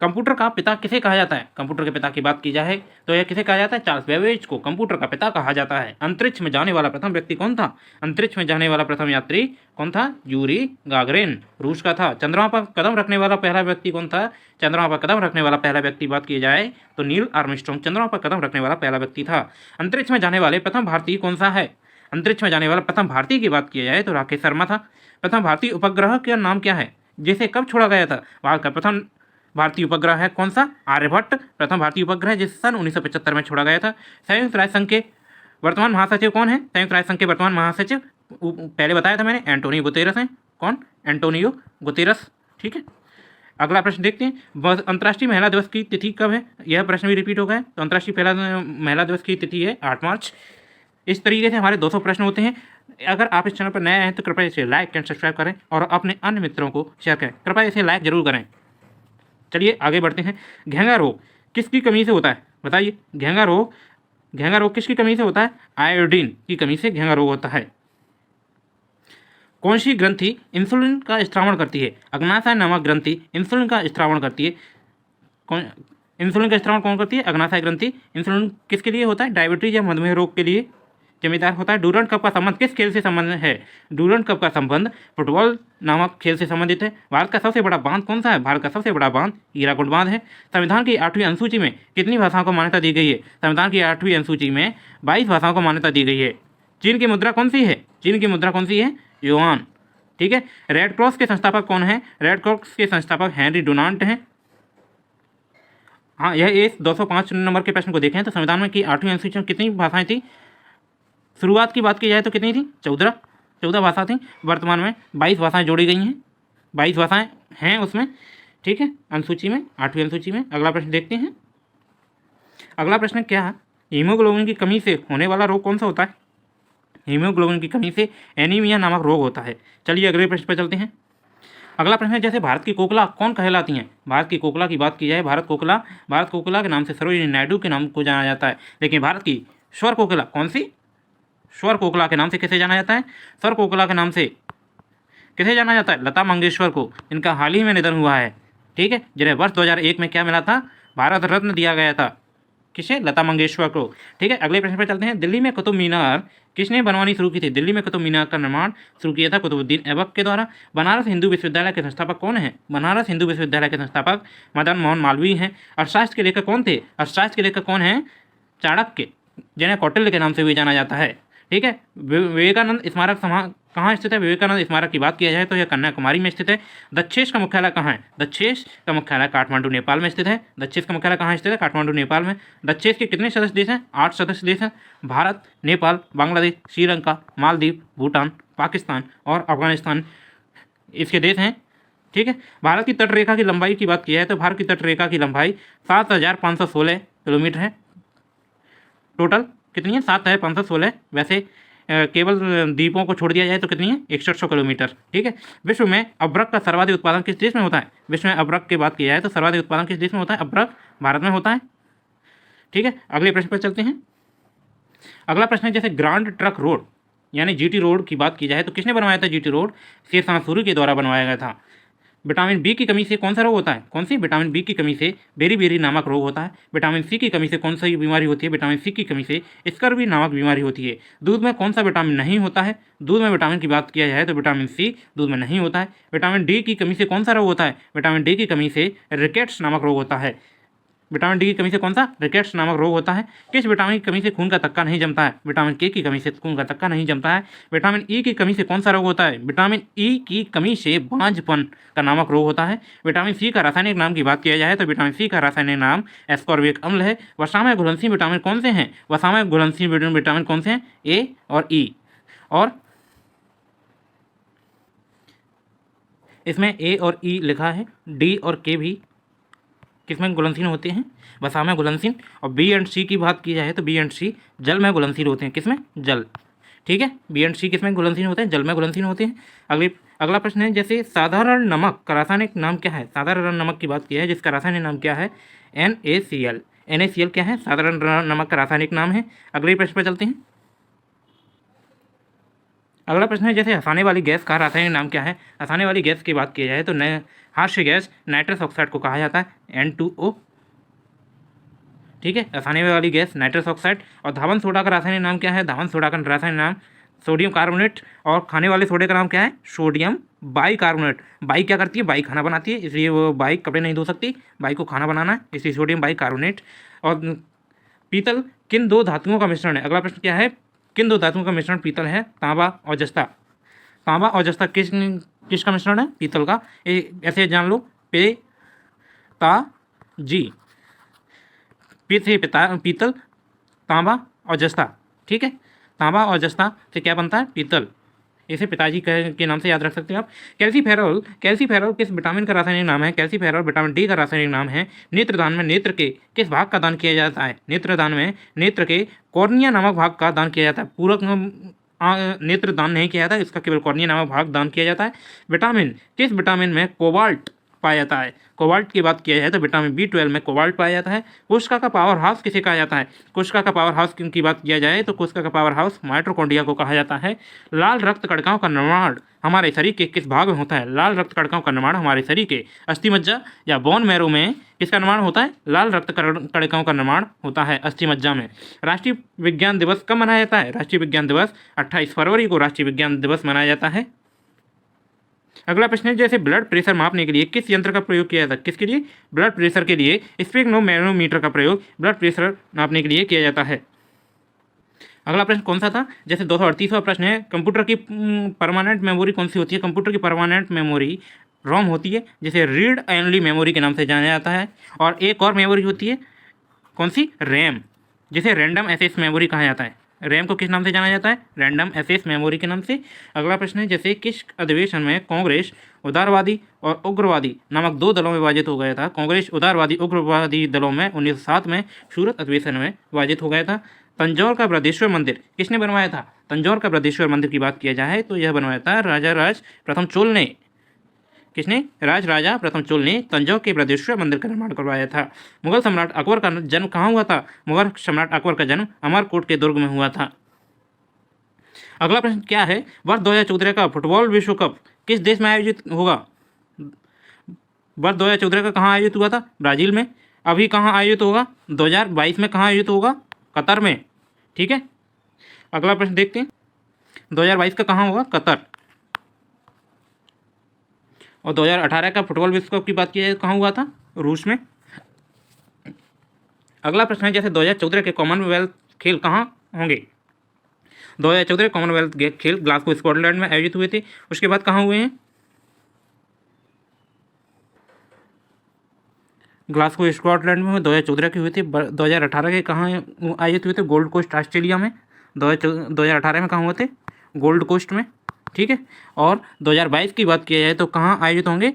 A: कंप्यूटर का पिता किसे कहा जाता है? कंप्यूटर के पिता की बात की जाए तो यह किसे कहा जाता है? चार्ल्स बेबेज को कंप्यूटर का पिता कहा जाता है। अंतरिक्ष में जाने वाला प्रथम व्यक्ति कौन था? अंतरिक्ष में जाने वाला प्रथम यात्री कौन था? यूरी गागरिन, रूस का था। चंद्रमा पर कदम रखने वाला पहला व्यक्ति कौन था? चंद्रमा पर कदम रखने वाला पहला व्यक्ति बात की जाए तो नील आर्मस्ट्रॉन्ग चंद्रमा पर कदम रखने वाला पहला व्यक्ति था। अंतरिक्ष में जाने वाले प्रथम भारतीय कौन सा है? अंतरिक्ष में जाने वाला प्रथम भारतीय की बात की जाए तो राकेश शर्मा था। प्रथम भारतीय उपग्रह का नाम क्या है, जिसे कब छोड़ा गया था? भारत का प्रथम भारतीय उपग्रह है कौन सा? आर्यभट्ट प्रथम भारतीय उपग्रह जिसे सन 1975 में छोड़ा गया था। संयुक्त राष्ट्र संघ के वर्तमान महासचिव कौन है? संयुक्त राष्ट्र संघ के वर्तमान महासचिव पहले बताया था मैंने, एंटोनियो गुतेरस हैं। कौन? Antonio Guterres. ठीक है। अगला प्रश्न देखते हैं, अंतर्राष्ट्रीय महिला दिवस की तिथि कब है? यह प्रश्न भी रिपीट हो गया। तो अंतर्राष्ट्रीय महिला दिवस की तिथि है 8 मार्च। इस तरीके से हमारे 200 प्रश्न होते हैं। अगर आप इस चैनल पर नए हैं तो कृपया इसे लाइक एंड सब्सक्राइब करें और अपने अन्य मित्रों को शेयर करें। कृपया इसे लाइक जरूर करें। चलिए आगे बढ़ते हैं। घेंगा रोग किसकी कमी से होता है? बताइए। घेंगा रोग किसकी कमी से होता है? आयोडीन की कमी से घेंगा रोग होता है। कौन सी ग्रंथि इंसुलिन का स्त्रावण करती है? अग्नाशय नामक ग्रंथि इंसुलिन का स्त्रावण करती है। कौन इंसुलिन का स्त्रावण कौन करती है? अग्नाशय ग्रंथि। इंसुलिन किसके लिए होता है? डायबिटीज या मधुमेह रोग के लिए जिम्मेदार होता है। डूरंड कप का संबंध किस खेल से संबंध है? डूरंड कप का संबंध फुटबॉल नामक खेल से संबंधित है। भारत का सबसे बड़ा बांध कौन सा है? भारत का सबसे बड़ा बांध हीराकुंड बांध है। संविधान की 8वीं अनुसूची में कितनी भाषाओं को मान्यता दी गई है? संविधान की 8वीं अनुसूची में 22 भाषाओं को मान्यता दी गई है। चीन की मुद्रा कौन सी है? चीन की मुद्रा कौन सी है? युआन। ठीक है। रेड क्रॉस के संस्थापक कौन है? रेड क्रॉस के संस्थापक हेनरी डुनांट हैं। हाँ, यह इस 205 नंबर के प्रश्न को देखें तो संविधान में की 8वीं अनुसूची में कितनी भाषाएं थी? शुरुआत की बात की जाए तो कितनी थी? 14 भाषा थी। वर्तमान में 22 भाषाएं जोड़ी गई हैं। 22 भाषाएं हैं उसमें। ठीक है, अनुसूची में, 8वीं अनुसूची में। अगला प्रश्न देखते हैं। अगला प्रश्न क्या है? हीमोग्लोबिन की कमी से होने वाला रोग कौन सा होता है? हीमोग्लोबिन की कमी से एनीमिया नामक रोग होता है। चलिए अगले प्रश्न पर चलते हैं। अगला प्रश्न है, जैसे भारत की कोकिला कौन कहलाती हैं? भारत की कोकिला की बात की जाए, भारत कोकिला के नाम से सरोजिनी नायडू के नाम को जाना जाता है। लेकिन भारत की स्वर कोकिला कौन सी? स्वर कोकिला के नाम से किसे जाना जाता है? स्वर कोकिला के नाम से किसे जाना जाता है? लता मंगेशकर को। इनका हाल ही में निधन हुआ है। ठीक है, जिन्हें वर्ष 2001 में क्या मिला था? भारत रत्न दिया गया था। किसे? लता मंगेशकर को। ठीक है, अगले प्रश्न पर चलते हैं। दिल्ली में कुतुब मीनार किसने बनवानी शुरू की थी? दिल्ली में कुतुब मीनार का निर्माण शुरू किया था कुतुबुद्दीन ऐबक के द्वारा। बनारस हिंदू विश्वविद्यालय के संस्थापक कौन है? बनारस हिंदू विश्वविद्यालय के संस्थापक मदन मोहन मालवीय हैं। अर्थशास्त्र के लेखक कौन थे? अर्थशास्त्र के लेखक कौन हैं? चाणक्य, जिन्हें कौटिल्य के नाम से भी जाना जाता है। ठीक है, विवेकानंद स्मारक कहाँ स्थित है? विवेकानंद स्मारक की बात किया जाए तो यह कन्याकुमारी में स्थित है। दक्षेश का मुख्यालय कहाँ है? दक्षेश का मुख्यालय काठमांडू नेपाल में स्थित है। दक्षेश का मुख्यालय कहाँ स्थित है? काठमांडू नेपाल में। दक्षेश के कितने सदस्य देश हैं? 8 सदस्य देश हैं। भारत, नेपाल, बांग्लादेश, श्रीलंका, मालदीव, भूटान, पाकिस्तान और अफगानिस्तान इसके देश हैं। ठीक है, भारत की तटरेखा की लंबाई की बात की जाए तो भारत की तटरेखा की लंबाई 7516 किलोमीटर है। टोटल कितनी है? 7516। वैसे केवल द्वीपों को छोड़ दिया जाए तो कितनी है? 6100 किलोमीटर। ठीक है, विश्व में अब्रक का सर्वाधिक उत्पादन किस देश में होता है? विश्व में अब्रक की बात की जाए तो सर्वाधिक उत्पादन किस देश में होता है? अब्रक भारत में होता है। ठीक है, अगले प्रश्न पर चलते हैं। अगला प्रश्न है, जैसे ग्रांड ट्रक रोड यानी जीटी रोड की बात की जाए तो किसने बनवाया था जीटी रोड? शेरशाह सूरी के द्वारा बनवाया गया था। विटामिन बी की कमी से कौन सा रोग होता है? कौन सी? विटामिन बी की कमी से बेरी नामक रोग होता है। विटामिन सी की कमी से कौन सी बीमारी होती है? विटामिन सी की कमी से स्कर्वी नामक बीमारी होती है। दूध में कौन सा विटामिन नहीं होता है? दूध में विटामिन की बात किया जाए तो विटामिन सी दूध में नहीं होता है। विटामिन डी की कमी से कौन सा रोग होता है? विटामिन डी की कमी से रिकेट्स नामक रोग होता है। विटामिन डी की कमी से कौन सा? रिकेट्स नामक रोग होता है। किस विटामिन की कमी से खून का थक्का नहीं जमता है? विटामिन के की कमी से खून का थक्का नहीं जमता है। विटामिन ई की कमी से कौन सा रोग होता है? विटामिन ई की कमी से बांझपन का नामक रोग होता है। विटामिन सी का रासायनिक नाम की बात किया जाए तो विटामिन सी का रासायनिक नाम एस्कॉर्बिक अम्ल है। वसा में घुलनशील विटामिन कौन से हैं? वसा में घुलनशील विटामिन कौन से हैं? ए और ई। और इसमें ए और ई लिखा है। डी और के भी किसमें घुलनशील होते हैं? वसा में घुलनशील। और बी एंड सी की बात की जाए तो बी एंड सी जल में घुलनशील होते हैं। किसमें? जल। ठीक है, बी एंड सी किसमें घुलनशील होते हैं? जल में घुलनशील होते हैं। अगला प्रश्न है, जैसे साधारण नमक का रासायनिक नाम क्या है? साधारण नमक की बात की है जिसका रासायनिक नाम क्या है? NaCl। NaCl क्या है? साधारण नमक का रासायनिक नाम है। अगले प्रश्न पर चलते हैं। अगला प्रश्न है, जैसे हंसाने वाली गैस का रासायनिक नाम क्या है? हंसाने वाली गैस की बात की जाए तो हास्य गैस नाइट्रस ऑक्साइड को कहा जाता है N2O। ठीक है, हंसाने वाली गैस नाइट्रस ऑक्साइड। और धावन सोडा का रासायनिक नाम क्या है? धावन सोडा का रासायनिक नाम सोडियम कार्बोनेट। और खाने वाले सोडे का नाम क्या है? Sodium bicarbonate. बाई क्या करती है? बाई खाना बनाती है, इसलिए वो बाई कपड़े नहीं धो सकती, बाई को खाना बनाना है, इसलिए सोडियम बाइकार्बोनेट। और पीतल किन दो धातुओं का मिश्रण है? अगला प्रश्न क्या है? किन दो धातुओं का मिश्रण पीतल है? तांबा और जस्ता। तांबा और जस्ता किसका मिश्रण है? पीतल का। ऐसे जान लो, पे ता जी। पीतल, तांबा और जस्ता। ठीक है, तांबा और जस्ता से क्या बनता है? पीतल। इसे पिताजी के नाम से याद रख सकते हैं आप। कैल्सीफेरॉल किस विटामिन का रासायनिक नाम है? कैल्सीफेरॉल विटामिन डी का रासायनिक नाम है। नेत्रदान में नेत्र के किस भाग का दान किया जाता है? नेत्रदान में नेत्र के कॉर्निया नामक भाग का दान किया जाता है। पूरक नेत्रदान नहीं किया जाता, इसका केवल कॉर्निया नामक भाग दान किया जाता है। किस विटामिन में कोबाल्ट पाया जाता है? कोबाल्ट की बात किया जाए तो विटामिन B12 में कोबाल्ट पाया जाता है। कोशिका का पावर हाउस किसे कहा जाता है? कोशिका का पावर हाउस की बात किया जाए तो कोशिका का पावर हाउस माइटोकॉन्ड्रिया को कहा जाता है। लाल रक्त कणिकाओं का निर्माण हमारे शरीर के किस भाग में होता है? लाल रक्त कणिकाओं का निर्माण हमारे शरीर के अस्थिमज्जा या बोन मैरो में किसका निर्माण होता है? लाल रक्त कणिकाओं का निर्माण होता है अस्थिमज्जा में। राष्ट्रीय विज्ञान दिवस कब मनाया जाता है? राष्ट्रीय विज्ञान दिवस 28 फरवरी को राष्ट्रीय विज्ञान दिवस मनाया जाता है। अगला प्रश्न है, जैसे ब्लड प्रेशर मापने के लिए किस यंत्र का प्रयोग किया जाता है? किसके लिए? ब्लड प्रेशर के लिए स्फिग्नोमेरोमीटर का प्रयोग ब्लड प्रेशर नापने के लिए किया जाता है। अगला प्रश्न कौन सा था? जैसे 238वां प्रश्न है, कंप्यूटर की परमानेंट मेमोरी कौन सी होती है? कंप्यूटर की परमानेंट मेमोरी रोम होती है, जिसे रीड ओनली मेमोरी के नाम से जाना जाता है। और एक और मेमोरी होती है, कौन सी? रैम, जिसे रैंडम एक्सेस मेमोरी कहा जाता है। रैम को किस नाम से जाना जाता है? रैंडम एक्सेस मेमोरी के नाम से। अगला प्रश्न है, जैसे किस अधिवेशन में कांग्रेस उदारवादी और उग्रवादी नामक दो दलों में विभाजित हो गया था? कांग्रेस उदारवादी उग्रवादी दलों में 1907 में सूरत अधिवेशन में विभाजित हो गया था। तंजौर का बृहदेश्वर मंदिर किसने बनवाया था? तंजौर का बृहदेश्वर मंदिर की बात किया जाए तो यह बनवाया था राजा राज प्रथम चोल ने। किसने? राजा प्रथम चोल ने तंजौर के बृहदेश्वर मंदिर का निर्माण करवाया था। मुगल सम्राट अकबर का जन्म कहाँ हुआ था? मुगल सम्राट अकबर का जन्म अमरकोट के दुर्ग में हुआ था। अगला प्रश्न क्या है? वर्ष 2014 का फुटबॉल विश्व कप किस देश में आयोजित होगा? वर्ष 2014 का कहाँ आयोजित हुआ था? ब्राजील में। अभी कहाँ आयोजित होगा? 2022 में कहाँ आयोजित होगा? कतर में। ठीक है, अगला प्रश्न देखते हैं। 2022 का कहाँ होगा? कतर। और 2018 का फुटबॉल विश्व कप की बात की जाए कहाँ हुआ था? रूस में। अगला प्रश्न है, जैसे 2014 के कॉमनवेल्थ खेल कहाँ होंगे? 2014 कॉमनवेल्थ खेल ग्लासगो स्कॉटलैंड में आयोजित हुए थे। उसके बाद कहाँ हुए हैं? ग्लासगो स्कॉटलैंड में 2014 के हुए थे। 2018 के कहाँ आयोजित हुए थे? गोल्ड कोस्ट ऑस्ट्रेलिया में। 2018 में कहाँ हुए थे? गोल्ड कोस्ट में। ठीक है, और 2022 की बात किया जाए तो कहाँ आयोजित होंगे?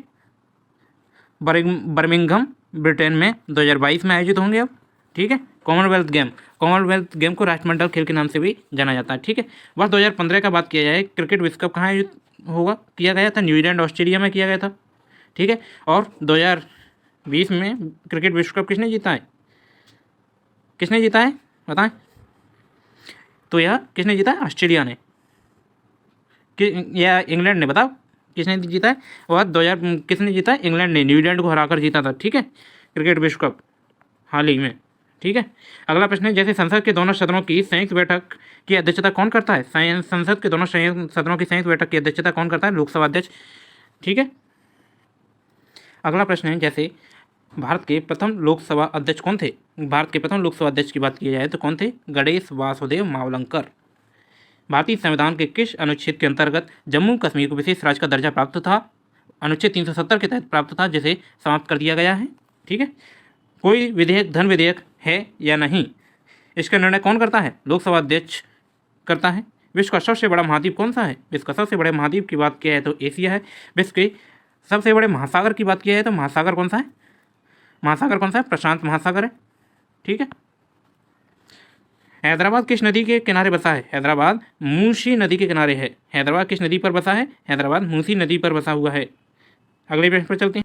A: बर्मिंघम ब्रिटेन में 2022 में आयोजित होंगे अब। ठीक है, कॉमनवेल्थ गेम को राष्ट्रमंडल खेल के नाम से भी जाना जाता है। ठीक है, वर्ष 2015 का बात किया जाए, क्रिकेट विश्व कप कहाँ आयोजित होगा? किया गया था न्यूजीलैंड ऑस्ट्रेलिया में किया गया था। ठीक है, और 2020 में क्रिकेट विश्व कप किसने जीता है? किसने जीता है बताएं? तो यह किसने जीता है? ऑस्ट्रेलिया ने या इंग्लैंड ने? बताओ किसने जीता है? और 2000 किसने जीता है? इंग्लैंड ने न्यूजीलैंड को हराकर जीता था। ठीक है, क्रिकेट विश्व कप हाल ही में। ठीक है, अगला प्रश्न है, जैसे संसद के दोनों सदनों की संयुक्त बैठक की अध्यक्षता कौन करता है? संसद के दोनों सदनों की संयुक्त बैठक की अध्यक्षता कौन करता है? लोकसभा अध्यक्ष। ठीक है, अगला प्रश्न है, जैसे भारत के प्रथम लोकसभा अध्यक्ष कौन थे? भारत के प्रथम लोकसभा अध्यक्ष की बात की जाए तो कौन थे? गणेश वासुदेव मावलंकर। भारतीय संविधान के किस अनुच्छेद के अंतर्गत जम्मू कश्मीर को विशेष राज्य का दर्जा प्राप्त था? अनुच्छेद 370 के तहत प्राप्त था, जिसे समाप्त कर दिया गया है। ठीक है, कोई विधेयक धन विधेयक है या नहीं, इसका निर्णय कौन करता है? लोकसभा अध्यक्ष करता है। विश्व का सबसे बड़ा महाद्वीप कौन सा है? विश्व का सबसे बड़े महाद्वीप की बात किया है तो एशिया है। विश्व के सबसे बड़े महासागर की बात किया है तो महासागर कौन सा है? महासागर कौन सा है? प्रशांत महासागर है। ठीक है, हैदराबाद किस नदी के किनारे बसा है? हैदराबाद मूसी नदी के किनारे है। हैदराबाद किस नदी पर बसा है? हैदराबाद मूसी नदी पर बसा हुआ है। अगले प्रश्न पर चलते हैं।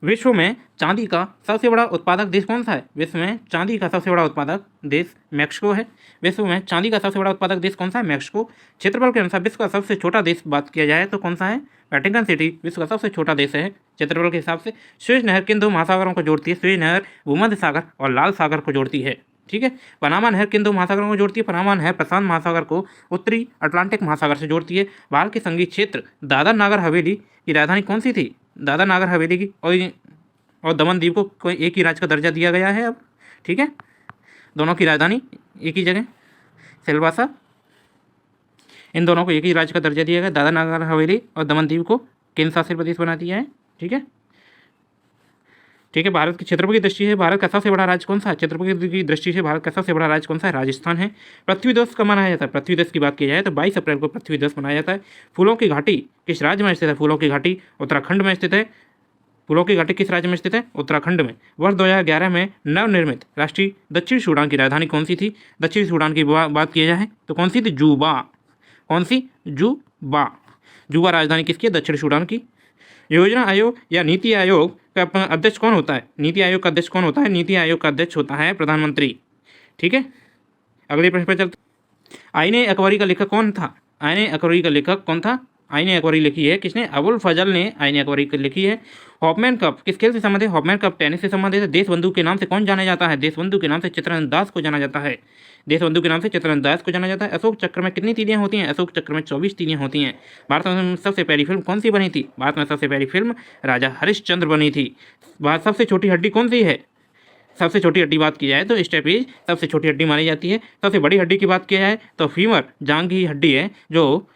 A: विश्व में चांदी का सबसे बड़ा उत्पादक देश कौन सा है? विश्व में चांदी का सबसे बड़ा उत्पादक देश मैक्सिको है। विश्व में चांदी का सबसे बड़ा उत्पादक देश कौन सा है? मैक्सिको। क्षेत्रफल के अनुसार विश्व का सबसे छोटा देश बात किया जाए तो कौन सा है? वेटिकन सिटी विश्व का सबसे छोटा देश है क्षेत्रफल के हिसाब से। सुएज नहर किन दो महासागरों को जोड़ती है? सुएज नहर भूमध्य सागर और लाल सागर को जोड़ती है। ठीक है, पनामा नहर किन दो महासागरों को जोड़ती है? पनामा नहर प्रशांत महासागर को उत्तरी अटलांटिक महासागर से जोड़ती है। भारत के संघीय क्षेत्र दादर नागर हवेली की राजधानी कौन सी थी? दादर नागर हवेली की और दमन दीव को कोई एक ही राज्य का दर्जा दिया गया है अब। ठीक है, दोनों की राजधानी एक ही जगह सिलवासा, इन दोनों को एक ही राज्य का दर्जा दिया गया। दादर नागर हवेली और दमन दीव को केंद्र शासित प्रदेश बना दिया है। ठीक है, ठीक है, भारत के क्षेत्रफल की दृष्टि से भारत का सबसे बड़ा राज्य कौन सा है? क्षेत्रफल की दृष्टि से भारत का सबसे बड़ा राज्य कौन सा है? राजस्थान है। पृथ्वी दिवस कब मनाया जाता है? पृथ्वी दिवस की बात की जाए तो 22 अप्रैल को पृथ्वी दिवस मनाया जाता है। फूलों की घाटी किस राज्य में स्थित है? फूलों की घाटी उत्तराखंड में स्थित है। फूलों की घाटी किस राज्य में स्थित है? उत्तराखंड में। वर्ष 2011 में नवनिर्मित राष्ट्रीय दक्षिण सूडान की राजधानी कौन सी थी? दक्षिण सूडान की बात की जाए तो कौन सी थी? जूबा। कौन सी? जूबा। जूबा राजधानी किसकी है? दक्षिण सूडान की। योजना आयोग या नीति आयोग का अध्यक्ष कौन होता है? नीति आयोग का अध्यक्ष कौन होता है? नीति आयोग का अध्यक्ष होता है प्रधानमंत्री। ठीक है, अगले प्रश्न पर चलते। आईने अकबरी का लेखक कौन था? आईने अकबरी का लेखक कौन था? आईने अकबरी लिखी है किसने? अबुल फजल ने आईने अकबरी लिखी है। हॉपमैन कप किस खेल से संबंधित है? हॉपमैन कप टेनिस से संबंधित है। देशबंधु के नाम से कौन जाना जाता है? देशबंधु के नाम से चित्तरंजन दास को जाना जाता है। देशबंधु के नाम से चित्तरंजन दास को जाना जाता है। अशोक चक्र में कितनी तीलियां होती हैं? अशोक चक्र में 24 तीलियां होती हैं। भारत में सबसे पहली फिल्म कौन सी बनी थी? भारत में सबसे पहली फिल्म राजा हरिश्चंद्र बनी थी। भारत सबसे छोटी हड्डी कौन सी है? सबसे छोटी हड्डी बात की जाए तो स्टेपीज सबसे छोटी हड्डी मानी जाती है। सबसे बड़ी हड्डी की बात की जाए तो फीमर, जांग की हड्डी है जो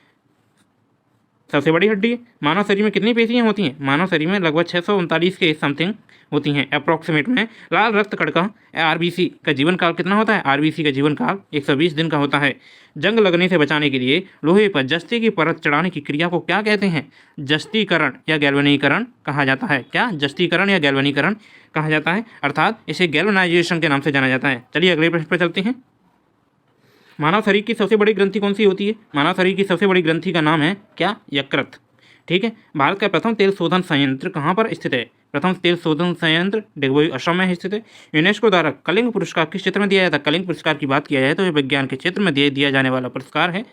A: सबसे बड़ी हड्डी है। मानव शरीर में कितनी पेशियां होती हैं? मानव शरीर में लगभग 639 के समथिंग होती हैं अप्रॉक्सीमेट में। लाल रक्त कण का आरबीसी का जीवन काल कितना होता है? आरबीसी का जीवन काल 120 दिन का होता है। जंग लगने से बचाने के लिए लोहे पर जस्ती की परत चढ़ाने की क्रिया को क्या कहते हैं? जस्तीकरण या गैल्वेनीकरण कहा जाता है। क्या? जस्तीकरण या गैल्वेनीकरण कहा जाता है, अर्थात इसे गैल्वेनाइजेशन के नाम से जाना जाता है। चलिए अगले प्रश्न पर चलते हैं। मानव शरीर की सबसे बड़ी ग्रंथि कौन सी होती है? मानव शरीर की सबसे बड़ी ग्रंथि का नाम है क्या? यकृत। ठीक है, भारत का प्रथम तेल शोधन संयंत्र कहाँ पर स्थित है? प्रथम तेल शोधन संयंत्र डिगबोई असम में स्थित है। यूनेस्को द्वारा कलिंग पुरस्कार किस क्षेत्र में दिया जाता है? कलिंग पुरस्कार की बात किया जाए तो यह विज्ञान के क्षेत्र में दिया जाने वाला पुरस्कार है।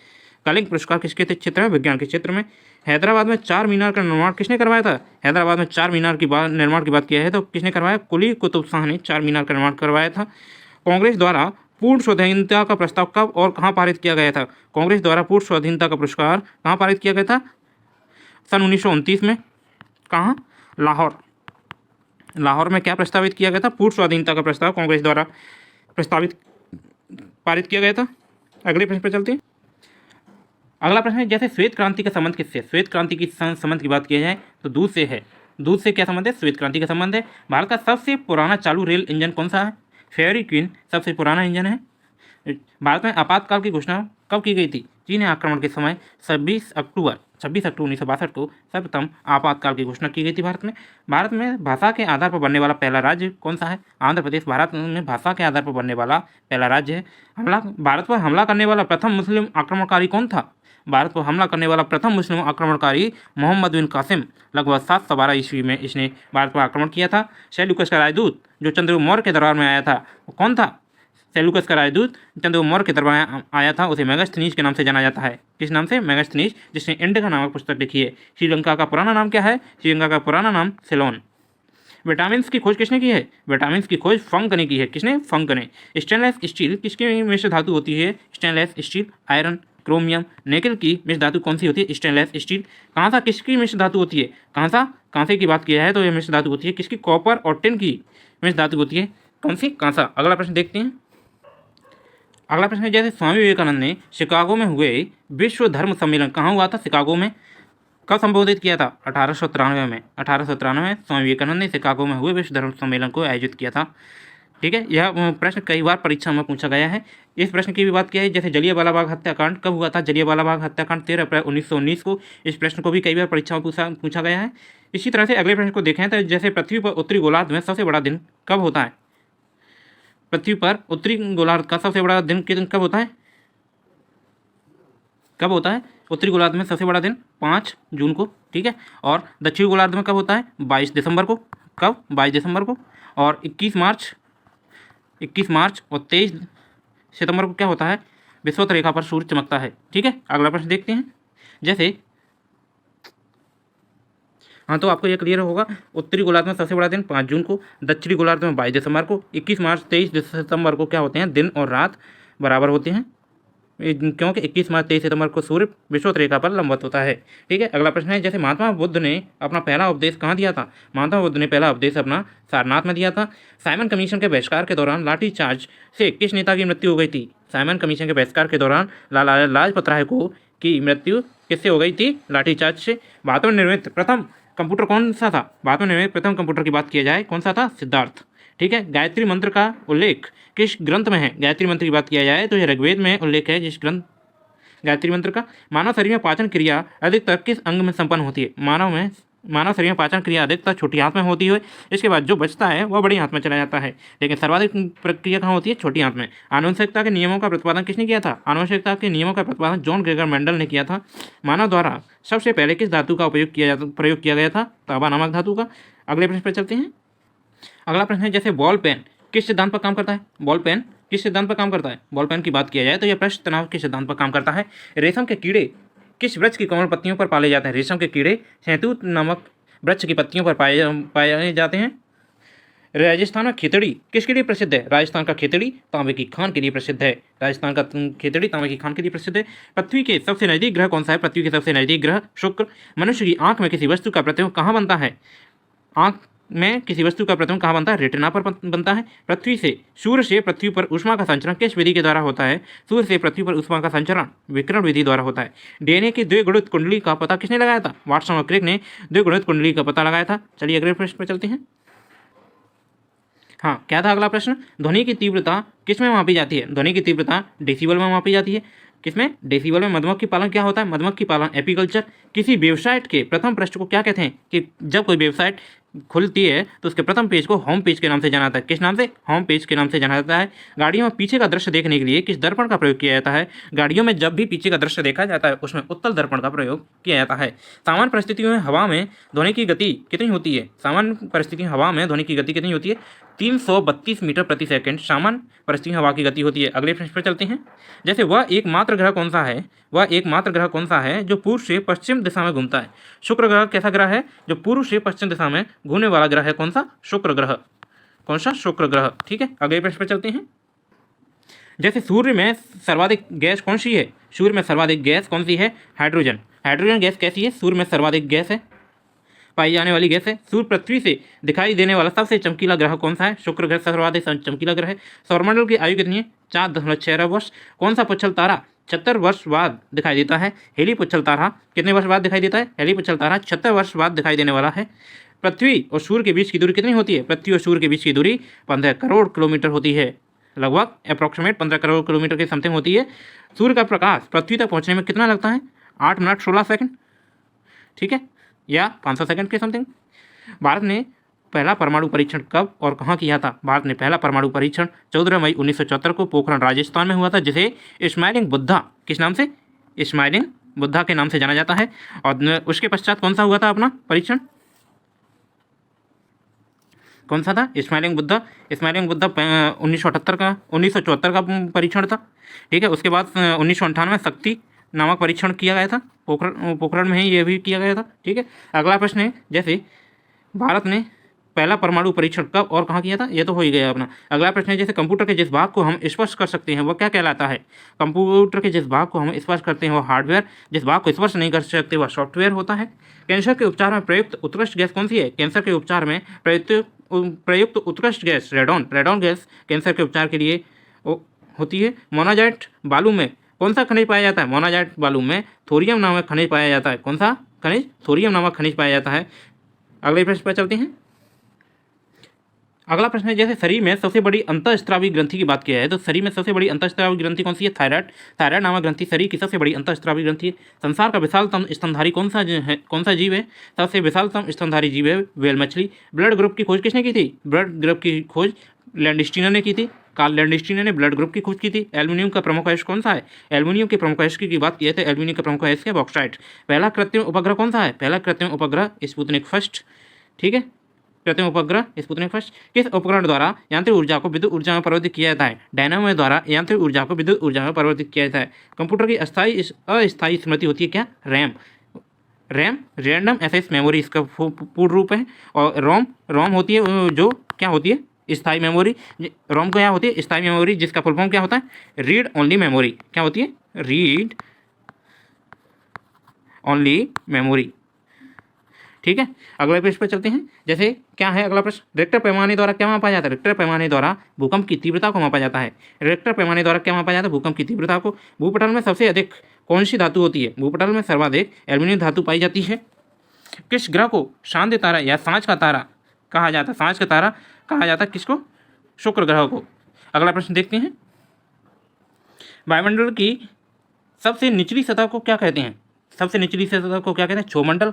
A: कलिंग पुरस्कार किसके क्षेत्र में? विज्ञान के क्षेत्र में। हैदराबाद में 4 मीनार का निर्माण किसने करवाया था? हैदराबाद में 4 मीनार की निर्माण की बात किया है तो किसने करवाया? कुली कुतुब शाह ने 4 मीनार का निर्माण करवाया था। कांग्रेस द्वारा पूर्ण स्वाधीनता का प्रस्ताव कब और कहाँ पारित किया गया था? कांग्रेस द्वारा पूर्ण स्वाधीनता का पुरस्कार कहाँ पारित किया गया था? सन 1929 में। कहाँ? लाहौर। लाहौर में क्या प्रस्तावित किया गया था? पूर्ण स्वाधीनता का प्रस्ताव कांग्रेस द्वारा पारित किया गया था। अगले प्रश्न पर चलते हैं। अगला प्रश्न है, जैसे श्वेत क्रांति का संबंध किससे? श्वेत क्रांति की संबंध की बात की जाए तो दूध से है। दूध से क्या संबंध है? श्वेत क्रांति का संबंध है। भारत का सबसे पुराना चालू रेल इंजन कौन सा है? फेयरी क्वीन सबसे पुराना इंजन है। भारत में आपातकाल की घोषणा कब की गई थी? चीन आक्रमण के समय 26 अक्टूबर 1962 को सर्वप्रथम आपातकाल की घोषणा की गई थी भारत में भाषा के आधार पर बनने वाला पहला राज्य कौन सा है? आंध्र प्रदेश भारत में भाषा के आधार पर बनने वाला पहला राज्य है। भारत पर हमला करने वाला प्रथम मुस्लिम आक्रमणकारी कौन था? भारत पर हमला करने वाला प्रथम मुस्लिम आक्रमणकारी मोहम्मद बिन कासिम लगभग 712 ईस्वी में इसने भारत पर आक्रमण किया था। सेल्यूकस का राजदूत जो चंद्रगुप्त मौर्य के दरबार में आया था वो कौन था? सेल्यूकस का राजदूत चंद्रगुप्त मौर्य के दरबार में आया था, उसे मेगास्थनीज के नाम से जाना जाता है। किस नाम से? मेगास्थनीज, जिसने इंडिका नामक पुस्तक लिखी है। श्रीलंका का पुराना नाम क्या है? श्रीलंका का पुराना नाम सिलोन। विटामिन की खोज किसने की है? विटामिन की खोज फंक ने की है। किसने? फंक ने। स्टेनलेस स्टील किसकी मिश्र धातु होती है? Stainless steel iron, chromium, nickel की मिश्र धातु कौन सी होती है? Stainless steel. कांसा किसकी मिश्र धातु होती है? कांसे की बात किया है तो यह मिश्र धातु होती है किसकी? कॉपर और टिन की मिश्र धातु होती है कौन सी? कांसा। अगला प्रश्न देखते हैं। अगला प्रश्न है, जैसे स्वामी विवेकानंद ने शिकागो में हुए विश्व धर्म सम्मेलन कहाँ हुआ था? शिकागो में। कब संबोधित किया था? 1893 में। 1893 में स्वामी विवेकानंद ने शिकागो में हुए विश्व धर्म सम्मेलन को आयोजित किया था। ठीक है, यह प्रश्न कई बार परीक्षा में पूछा गया है। इस प्रश्न की भी बात की है, जैसे जलियांवाला बाग हत्याकांड कब हुआ था? जलियांवाला बाग हत्याकांड 13 अप्रैल 1919 को। इस प्रश्न को भी कई बार परीक्षा में पूछा गया है। इसी तरह से अगले प्रश्न को देखें तो जैसे पृथ्वी पर उत्तरी गोलार्ध में सबसे बड़ा दिन कब होता है? पृथ्वी पर उत्तरी गोलार्ध का सबसे बड़ा दिन कब होता है? कब होता है? उत्तरी गोलार्ध में सबसे बड़ा दिन 5 जून को। ठीक है, और दक्षिणी गोलार्ध में कब होता है? 22 दिसंबर को। कब? 22 दिसंबर को। और 21 मार्च और 23 सितंबर को क्या होता है? विषुवत रेखा पर सूर्य चमकता है। ठीक है, अगला प्रश्न देखते हैं। जैसे हाँ, तो आपको ये क्लियर होगा, उत्तरी गोलार्ध में सबसे बड़ा दिन 5 जून को, दक्षिणी गोलार्ध में 22 दिसंबर को, 21 मार्च 23 सितंबर को क्या होते हैं? दिन और रात बराबर होते हैं, क्योंकि 21 मार्च 23 सितंबर को सूर्य विषुवत रेखा पर लंबवत होता है। ठीक है, अगला प्रश्न है, जैसे महात्मा बुद्ध ने अपना पहला उपदेश कहाँ दिया था? महात्मा बुद्ध ने पहला उपदेश अपना सारनाथ में दिया था। साइमन कमीशन के बहिष्कार के दौरान लाठीचार्ज से किस नेता की मृत्यु हो गई थी? साइमन कमीशन के बहिष्कार के दौरान लाला लाजपत राय को की मृत्यु किससे हो गई थी? लाठीचार्ज से। भारत में निर्मित प्रथम कंप्यूटर कौन सा था? भारत में निर्मित प्रथम कंप्यूटर की बात की जाए कौन सा था? सिद्धार्थ। ठीक है, गायत्री मंत्र का उल्लेख किस ग्रंथ में है? गायत्री मंत्र की बात किया जाए तो यह ऋग्वेद में उल्लेख है जिस ग्रंथ गायत्री मंत्र का। मानव शरीर में पाचन क्रिया अधिकतर किस अंग में संपन्न होती है? मानव में मानव शरीर में पाचन क्रिया अधिकतर छोटी आंत में होती है, इसके बाद जो बचता है वह बड़ी आंत में चला जाता है, लेकिन सर्वाधिक प्रक्रिया कहाँ होती है? छोटी आंत में। आनुवंशिकता के नियमों का प्रतिपादन किसने किया था? आनुवंशिकता के नियमों का प्रतिपादन जॉन ग्रेगर मेंडल ने किया था। मानव द्वारा सबसे पहले किस धातु का प्रयोग किया गया था? तांबा नामक धातु का। अगले प्रश्न पर चलते हैं। अगला प्रश्न है, जैसे बॉल पेन किस सिद्धांत पर काम करता है? बॉल पेन किस सिद्धांत पर काम करता है? बॉल पेन की बात किया जाए तो यह पृष्ठ तनाव के सिद्धांत पर काम करता है। रेशम के कीड़े किस वृक्ष की कोमल पत्तियों पर पाले जाते हैं? रेशम के कीड़े शहतूत नामक वृक्ष की पत्तियों पर पाए जाते हैं। राजस्थान में खेतड़ी किसके लिए प्रसिद्ध है? राजस्थान का खेतड़ी तांबे की खान के लिए प्रसिद्ध है। राजस्थान का खेतड़ी तांबे की खान के लिए प्रसिद्ध है। पृथ्वी के सबसे नजदीक ग्रह कौन सा है? पृथ्वी के सबसे नजदीक ग्रह शुक्र। मनुष्य की आंख में किसी वस्तु का प्रतिबिंब कहाँ बनता है? आंख में किसी वस्तु का प्रतिबिंब कहाँ बनता है? रेटिना पर बनता है। पृथ्वी से सूर्य से पृथ्वी पर ऊष्मा का संचरण किस विधि के द्वारा होता है? सूर्य से पृथ्वी पर ऊष्मा का संचरण विकिरण विधि द्वारा होता है। डीएनए की द्विगुणित कुंडली का पता किसने लगाया था? वाटसन और क्रिक ने द्विगुणित कुंडली का पता लगाया था। चलिए अगले प्रश्न पर चलते हैं। हाँ, क्या था अगला प्रश्न? ध्वनि की तीव्रता किसमें मापी जाती है? ध्वनि की तीव्रता डेसिबल में मापी जाती है। किसमें? डेसिबल में। मधुमक्खी पालन क्या होता है? मधुमक्खी पालन एपीकल्चर। किसी वेबसाइट के प्रथम पृष्ठ को क्या कहते हैं? कि जब कोई वेबसाइट खुलती है तो उसके प्रथम पेज को होम पेज के नाम से जाना जाता है। किस नाम से? होम पेज के नाम से जाना जाता है। गाड़ियों में पीछे का दृश्य देखने के लिए किस दर्पण का प्रयोग किया जाता है? गाड़ियों में जब भी पीछे का दृश्य देखा जाता है उसमें उत्तल दर्पण का प्रयोग किया जाता है। सामान्य परिस्थितियों में हवा में ध्वनि की गति कितनी होती है? सामान्य परिस्थितियों में हवा में ध्वनि की गति कितनी होती है? 332 मीटर प्रति सेकंड सामान्य परिस्थितियों में हवा की गति होती है। अगले प्रश्न पर चलते हैं। जैसे वह एकमात्र ग्रह कौन सा है? वह एकमात्र ग्रह कौन सा है जो पूर्व से पश्चिम दिशा में घूमता है? शुक्र ग्रह कैसा ग्रह है? जो पूर्व से पश्चिम दिशा में घूमने वाला ग्रह है। कौन सा? शुक्र ग्रह। कौन सा? शुक्र ग्रह। ठीक है, अगले प्रश्न पर चलते हैं। जैसे सूर्य में सर्वाधिक गैस कौन सी है? सूर्य में सर्वाधिक गैस कौन सी है? हाइड्रोजन। हाइड्रोजन गैस कैसी है? सूर्य में सर्वाधिक गैस है, पाई जाने वाली गैस है। सूर्य पृथ्वी से दिखाई देने वाला सबसे चमकीला ग्रह कौन सा है? शुक्र ग्रह सर्वाधिक चमकीला ग्रह है। सौरमंडल की आयु कितनी है? 4.6 वर्ष। कौन सा पुच्छल तारा 76 वर्ष बाद दिखाई देता है? हेली पुच्छल तारा कितने वर्ष बाद दिखाई देता है? हेली पुच्छल तारा 76 वर्ष बाद दिखाई देने वाला है। पृथ्वी और सूर्य के बीच की दूरी कितनी होती है? पृथ्वी और सूर्य के बीच की दूरी 15 करोड़ किलोमीटर होती है। लगभग अप्रॉक्सीमेट 15 करोड़ किलोमीटर की समथिंग होती है। सूर्य का प्रकाश पृथ्वी तक पहुंचने में कितना लगता है? 8 मिनट 16 सेकंड। ठीक है, या 500 सेकंड के समथिंग। भारत ने पहला परमाणु परीक्षण कब और कहाँ किया था? भारत ने पहला परमाणु परीक्षण 14 मई 1974 को पोखरण राजस्थान में हुआ था, जिसे स्माइलिंग बुद्धा किस नाम से? स्माइलिंग बुद्धा के नाम से जाना जाता है। और उसके पश्चात कौन सा हुआ था अपना परीक्षण? कौन सा था? स्माइलिंग बुद्धा। स्माइलिंग बुद्धा 1974 का परीक्षण था। ठीक है, उसके बाद 1998 में शक्ति नामक परीक्षण किया गया था। पोखरण में ही ये भी किया गया था। ठीक है, अगला प्रश्न है, जैसे भारत ने पहला परमाणु परीक्षण कब और कहाँ किया था? ये तो हो ही गया अपना। अगला प्रश्न है, जैसे कंप्यूटर के जिस भाग को हम स्पर्श कर सकते हैं वह क्या कहलाता है? कंप्यूटर के जिस भाग को हम स्पर्श करते हैं वह हार्डवेयर, जिस भाग को स्पर्श नहीं कर सकते वह सॉफ्टवेयर होता है। कैंसर के उपचार में प्रयुक्त उत्कृष्ट गैस कौन सी है? कैंसर के उपचार में प्रयुक्त उत्कृष्ट gas radon. Radon gas cancer के उपचार के लिए होती है। मोनाजाइट बालू में कौन सा खनिज पाया जाता है? मोनाजाइट बालू में थोरियम नामक खनिज पाया जाता है। कौन सा खनिज? थोरियम नामक खनिज पाया जाता है। अगले प्रश्न पर चलते हैं। अगला प्रश्न है, जैसे शरीर में सबसे बड़ी अंतःस्रावी ग्रंथि की बात किया है तो शरीर में सबसे बड़ी अंतःस्रावी ग्रंथि कौन सी है? थायराइड। थायराइड नामक ग्रंथि शरीर की सबसे बड़ी अंतःस्रावी ग्रंथि है। संसार का विशालतम स्तनधारी कौन सा जीव है? सबसे विशालतम स्तनधारी जीव है व्हेल मछली। ब्लड ग्रुप की खोज किसने की थी? ब्लड ग्रुप की खोज लैंडस्टीनर ने की थी। कार्ल लैंडस्टीनर ने ब्लड ग्रुप की खोज की थी। एल्युमिनियम का प्रमुख अयस्क कौन सा है? एल्युमिनियम के प्रमुख अयस्क की बात की तो एल्युमिनियम का प्रमुख अयस्क है बॉक्साइट। पहला कृत्रिम उपग्रह कौन सा है? पहला कृत्रिम उपग्रह स्पुतनिक फर्स्ट। ठीक है, कृत्रिम उपग्रह स्पुतनिक फर्स्ट। किस उपकरण द्वारा यांत्रिक ऊर्जा को विद्युत ऊर्जा में परिवर्तित किया जाता है? डायनामो द्वारा यांत्रिक ऊर्जा को विद्युत ऊर्जा में परिवर्तित किया जाता है। कंप्यूटर की अस्थायी स्मृति होती है क्या? RAM. RAM random access memory इसका पूर्ण रूप है। और रोम होती है जो क्या होती है? स्थायी मेमोरी। रोम क्या होती है? स्थायी मेमोरी, जिसका फुल फॉर्म क्या होता है? Read only memory. क्या होती है? Read only memory. ठीक है, अगले प्रश्न पर चलते हैं। जैसे क्या है अगला प्रश्न? रिक्टर पैमाने द्वारा क्या मापा जाता है? रिक्टर पैमाने द्वारा भूकंप की तीव्रता को मापा जाता है। रिक्टर पैमाने द्वारा क्या मापा जाता है? भूकंप की तीव्रता को। भूपटल में सबसे अधिक कौन सी धातु होती है? भूपटल में सर्वाधिक एल्युमिनियम धातु पाई जाती है। किस ग्रह को शांत तारा या सांझ का तारा कहा जाता है? सांझ का तारा कहा जाता है किसको? शुक्र ग्रह को। अगला प्रश्न देखते हैं। वायुमंडल की सबसे निचली सतह को क्या कहते हैं? सबसे निचली सतह को क्या कहते हैं? क्षोमंडल।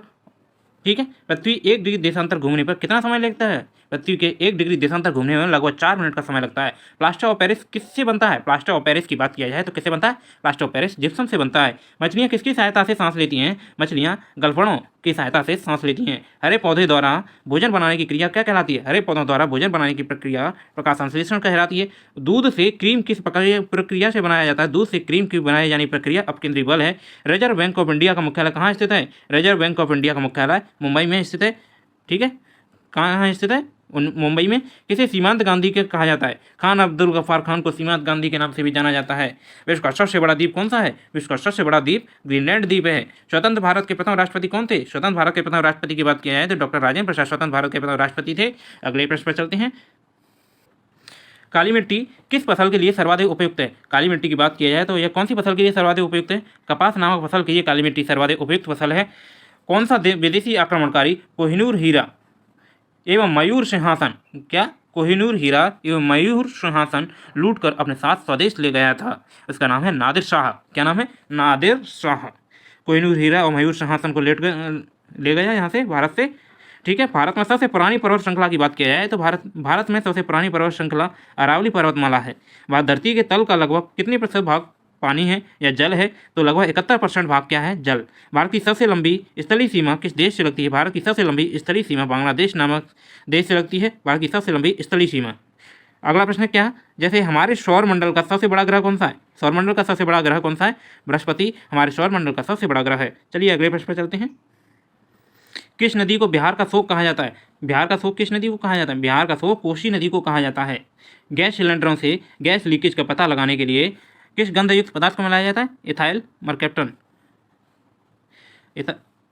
A: ठीक है। पृथ्वी 1 डिग्री देशांतर घूमने पर कितना समय लगता है? पृथ्वी के 1 डिग्री देशांतर घूमने में लगभग 4 मिनट का समय लगता है। प्लास्टर ऑफ पेरिस किससे बनता है? प्लास्टर ऑफ पेरिस की बात किया जाए तो किससे बनता है? प्लास्टर ऑफ पेरिस जिप्सम से बनता है। मछलियाँ किसकी सहायता से सांस लेती हैं? मछलियाँ गलफड़ों की सहायता से सांस लेती हैं। हरे पौधे द्वारा भोजन बनाने की क्रिया क्या कहलाती है? हरे पौधों द्वारा भोजन बनाने की प्रक्रिया प्रकाश संश्लेषण कहलाती है। दूध से क्रीम किस प्रक्रिया से बनाया जाता है? दूध से क्रीम की बनाई जाने प्रक्रिया अपकेंद्रीय बल है। रिजर्व बैंक ऑफ इंडिया का मुख्यालय कहाँ स्थित है? रिजर्व बैंक ऑफ इंडिया का मुख्यालय मुंबई में स्थित है। ठीक है, कहाँ स्थित है? मुंबई में। किसे सीमांत गांधी के कहा जाता है? खान अब्दुल गफ्फार खान को सीमांत गांधी के नाम से भी जाना जाता है। विश्व का सबसे बड़ा द्वीप कौन सा है? विश्व का सबसे बड़ा द्वीप ग्रीनलैंड द्वीप है। स्वतंत्र भारत के प्रथम राष्ट्रपति कौन थे? स्वतंत्र भारत के प्रथम राष्ट्रपति की बात किया जाए तो डॉक्टर राजेंद्र प्रसाद स्वतंत्र भारत के प्रथम राष्ट्रपति थे। अगले प्रश्न पर चलते हैं। काली मिट्टी किस फसल के लिए सर्वाधिक उपयुक्त है? काली मिट्टी की बात किया जाए तो यह कौन सी फसल के लिए सर्वाधिक उपयुक्त है? कपास नामक फसल के लिए काली मिट्टी सर्वाधिक उपयुक्त फसल है। कौन सा विदेशी आक्रमणकारी कोहिनूर हीरा एवं मयूर सिंहासन कोहिनूर हीरा एवं मयूर सिंहासन लूट कर अपने साथ स्वदेश ले गया था? उसका नाम है नादिर शाह। क्या नाम है? नादिर शाह। कोहिनूर हीरा और मयूर सिंहासन को ले गया यहाँ से, भारत से। ठीक है। भारत में सबसे पुरानी पर्वत श्रृंखला की बात किया जाए तो भारत में सबसे पुरानी पर्वत श्रृंखला अरावली पर्वतमाला है। वह धरती के तल का लगभग कितने प्रतिशत भाग पानी है या जल है? तो लगभग 71% भाग क्या है? जल। भारत की सबसे लंबी स्थलीय सीमा किस देश से लगती है? भारत की सबसे लंबी स्थलीय सीमा बांग्लादेश नामक देश से लगती है। भारत की सबसे लंबी स्थलीय सीमा। अगला प्रश्न क्या? जैसे हमारे सौर मंडल का सबसे बड़ा ग्रह कौन सा है? सौर मंडल का सबसे बड़ा ग्रह कौन सा है? बृहस्पति हमारे सौर मंडल का सबसे बड़ा ग्रह है। चलिए अगले प्रश्न पर चलते हैं। किस नदी को बिहार का शोक कहा जाता है? बिहार का शोक किस नदी को कहा जाता है? बिहार का शोक कोसी नदी को कहा जाता है। गैस सिलेंडरों से गैस लीकेज का पता लगाने के लिए किस गंधयुक्त पदार्थ को मिलाया जाता है? Ethyl mercaptan.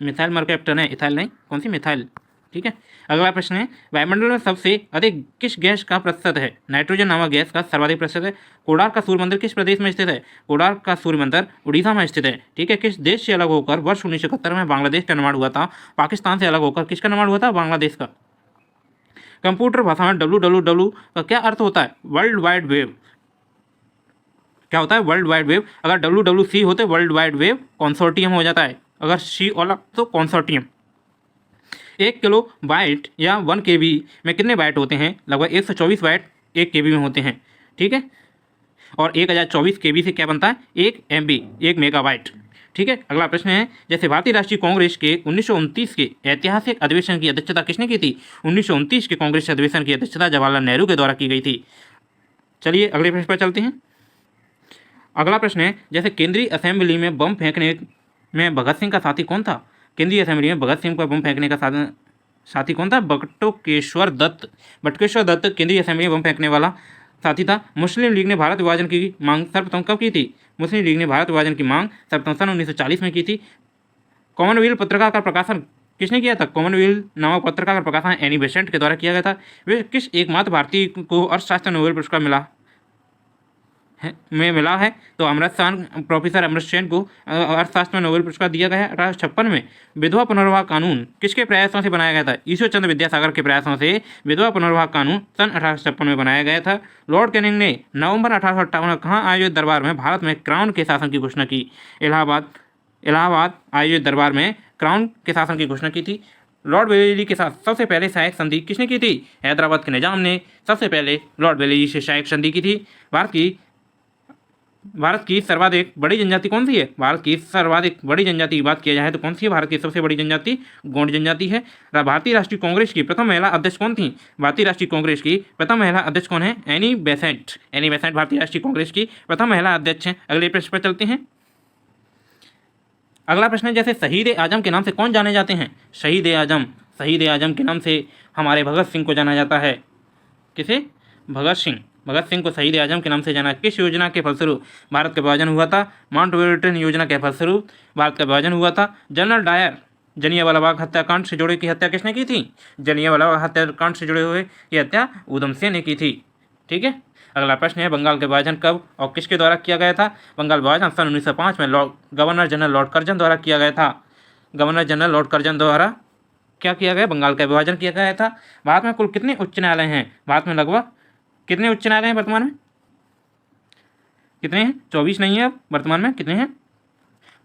A: मिथाइल मरकैप्टन है, इथाइल नहीं। कौन सी? मिथाइल। ठीक है। अगला प्रश्न है, वायुमंडल में सबसे अधिक किस गैस का प्रतिशत है? नाइट्रोजन नामक गैस का सर्वाधिक प्रतिशत है। कोडार्क का सूर्य मंदिर किस प्रदेश में स्थित है? कोडार्क का सूर्य मंदिर उड़ीसा में स्थित है। ठीक है। किस देश से अलग होकर वर्ष 1971 में बांग्लादेश का निर्माण हुआ था? पाकिस्तान से अलग होकर किसका निर्माण हुआ था? बांग्लादेश का। कंप्यूटर भाषा में www का क्या अर्थ होता है? World wide web. क्या होता है? World wide web. अगर WWC होते वर्ल्ड वाइड वेब कंसोर्टियम हो जाता है। अगर C वाला तो कंसोर्टियम। 1 किलो बाइट या 1 KB में कितने बाइट होते हैं? लगभग 124 बाइट 1 KB में होते हैं। ठीक है। और 1024 KB से क्या बनता है? 1 MB, 1 मेगाबाइट। ठीक है। अगला प्रश्न है, जैसे भारतीय राष्ट्रीय कांग्रेस के 1929 के ऐतिहासिक अधिवेशन की अध्यक्षता किसने की थी? 1929 के कांग्रेस अधिवेशन की अध्यक्षता जवाहरलाल नेहरू के द्वारा की गई थी। चलिए अगले प्रश्न पर चलते हैं। अगला प्रश्न है, जैसे केंद्रीय असेंबली में बम फेंकने में भगत सिंह का साथी कौन था? केंद्रीय असेंबली में भगत सिंह का बम फेंकने का साथी कौन था? बटुकेश्वर दत्त। बटुकेश्वर दत्त केंद्रीय असेंबली में बम फेंकने वाला साथी था। मुस्लिम लीग ने भारत विभाजन की मांग सर्वप्रथम कब की थी? मुस्लिम लीग ने भारत विभाजन की मांग सर्वप्रथम सन 1940 में की थी। कॉमनवेल्थ पत्रिका का प्रकाशन किसने किया था? कॉमनवेल्थ नामक पत्रिका का प्रकाशन एनी बेसेंट के द्वारा किया गया था। वे किस एकमात्र भारतीय को अर्थशास्त्र नोबेल पुरस्कार मिला है? तो प्रोफेसर अमृत सेन को अर्थशास्त्र में नोबेल पुरस्कार दिया गया है 1856 में। विधवा पुनर्विवाह कानून किसके प्रयासों से बनाया गया था? ईश्वर चंद्र विद्यासागर के प्रयासों से विधवा पुनर्विवाह कानून सन 1856 में बनाया गया था। लॉर्ड कैनिंग ने नवंबर 1858 में कहाँ आयोजित दरबार में भारत में क्राउन के शासन की घोषणा की? इलाहाबाद आयोजित दरबार में क्राउन के शासन की घोषणा की थी। लॉर्ड वेलेस्ली के साथ सबसे पहले सहायक संधि किसने की थी? हैदराबाद के निजाम ने सबसे पहले लॉर्ड वेलेस्ली से सहायक संधि की थी। भारत की सर्वाधिक बड़ी जनजाति कौन सी है? भारत की सर्वाधिक बड़ी जनजाति की बात किया जाए तो कौन सी है? भारत की सबसे बड़ी जनजाति गोंड जनजाति है। भारतीय राष्ट्रीय कांग्रेस की प्रथम महिला अध्यक्ष कौन थी? भारतीय राष्ट्रीय कांग्रेस की प्रथम महिला अध्यक्ष कौन है? Annie Besant. एनी बेसेंट भारतीय राष्ट्रीय कांग्रेस की प्रथम महिला अध्यक्ष हैं। अगले प्रश्न पर चलते हैं। अगला प्रश्न है, जैसे शहीद आजम के नाम से कौन जाने जाते हैं? शहीद आजम के नाम से हमारे भगत सिंह को जाना जाता है। किसे? भगत सिंह को शहीद आजम के नाम से जाना। किस योजना के फलस्वरूप भारत का विभाजन हुआ था? माउंटबेटन योजना के फलस्वरूप भारत का विभाजन हुआ था। जनरल डायर जलियांवाला बाग हत्याकांड से जुड़े की हत्या किसने की थी? जलियांवाला बाग हत्याकांड से जुड़े हुए की हत्या उधम सिंह ने की थी। ठीक है। अगला प्रश्न है, बंगाल का विभाजन कब और किसके द्वारा किया गया था? बंगाल विभाजन सन 1905 में गवर्नर जनरल लॉर्ड कर्जन द्वारा किया गया था। गवर्नर जनरल लॉर्ड कर्जन द्वारा क्या किया गया? बंगाल का विभाजन किया गया था। भारत में कुल कितने उच्च न्यायालय हैं? भारत में लगभग कितने उच्च न्यायालय हैं वर्तमान में? कितने हैं? 24 नहीं है अब वर्तमान में। कितने हैं?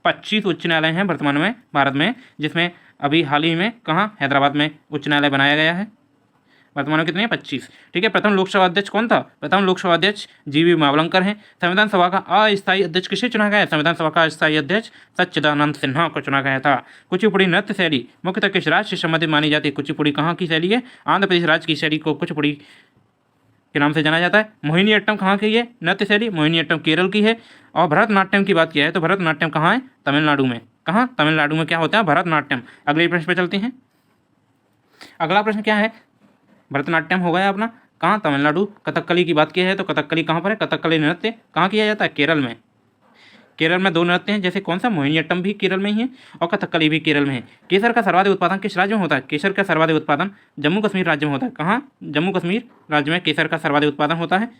A: 25 उच्च न्यायालय हैं वर्तमान में भारत में, जिसमें अभी हाल ही में कहाँ, हैदराबाद में उच्च न्यायालय बनाया गया है। वर्तमान में कितने हैं, 25। ठीक है, प्रथम लोकसभा अध्यक्ष कौन था, प्रथम लोकसभा अध्यक्ष जीवी मावलंकर हैं। संविधान सभा का अस्थायी अध्यक्ष किसे चुना गया है, संविधान सभा का अस्थायी अध्यक्ष सच्चिदानंद सिन्हा को चुना गया था। कुचिपुड़ी नृत्य शैली मुख्यतः किस राज्य से संबंधित मानी जाती है, कुचिपुड़ी कहाँ की शैली है, आंध्र प्रदेश राज्य की शैली को कुचिपुड़ी के नाम से जाना जाता है। मोहिनीअट्टम कहाँ की है नृत्य शैली, मोहिनीअट्टम केरल की है। और भरतनाट्यम की बात किया है तो भरतनाट्यम कहाँ है, तमिलनाडु में। कहाँ, तमिलनाडु में क्या होता है, भरतनाट्यम। अगले प्रश्न पे चलते हैं। अगला प्रश्न क्या है, भरतनाट्यम हो गया अपना, कहाँ, तमिलनाडु। कथकली की बात की है तो कथकली कहाँ पर है, कथकली नृत्य कहाँ किया जाता है, केरल में। केरल में 2 नृत्य हैं, जैसे कौन सा, मोहिनीअट्टम भी केरल में ही है और कथकली भी केरल में है। केसर का सर्वाधिक उत्पादन किस राज्य में होता है, केसर का सर्वाधिक उत्पादन जम्मू कश्मीर राज्य में होता है। कहाँ, जम्मू कश्मीर राज्य में केसर का सर्वाधिक उत्पादन होता है।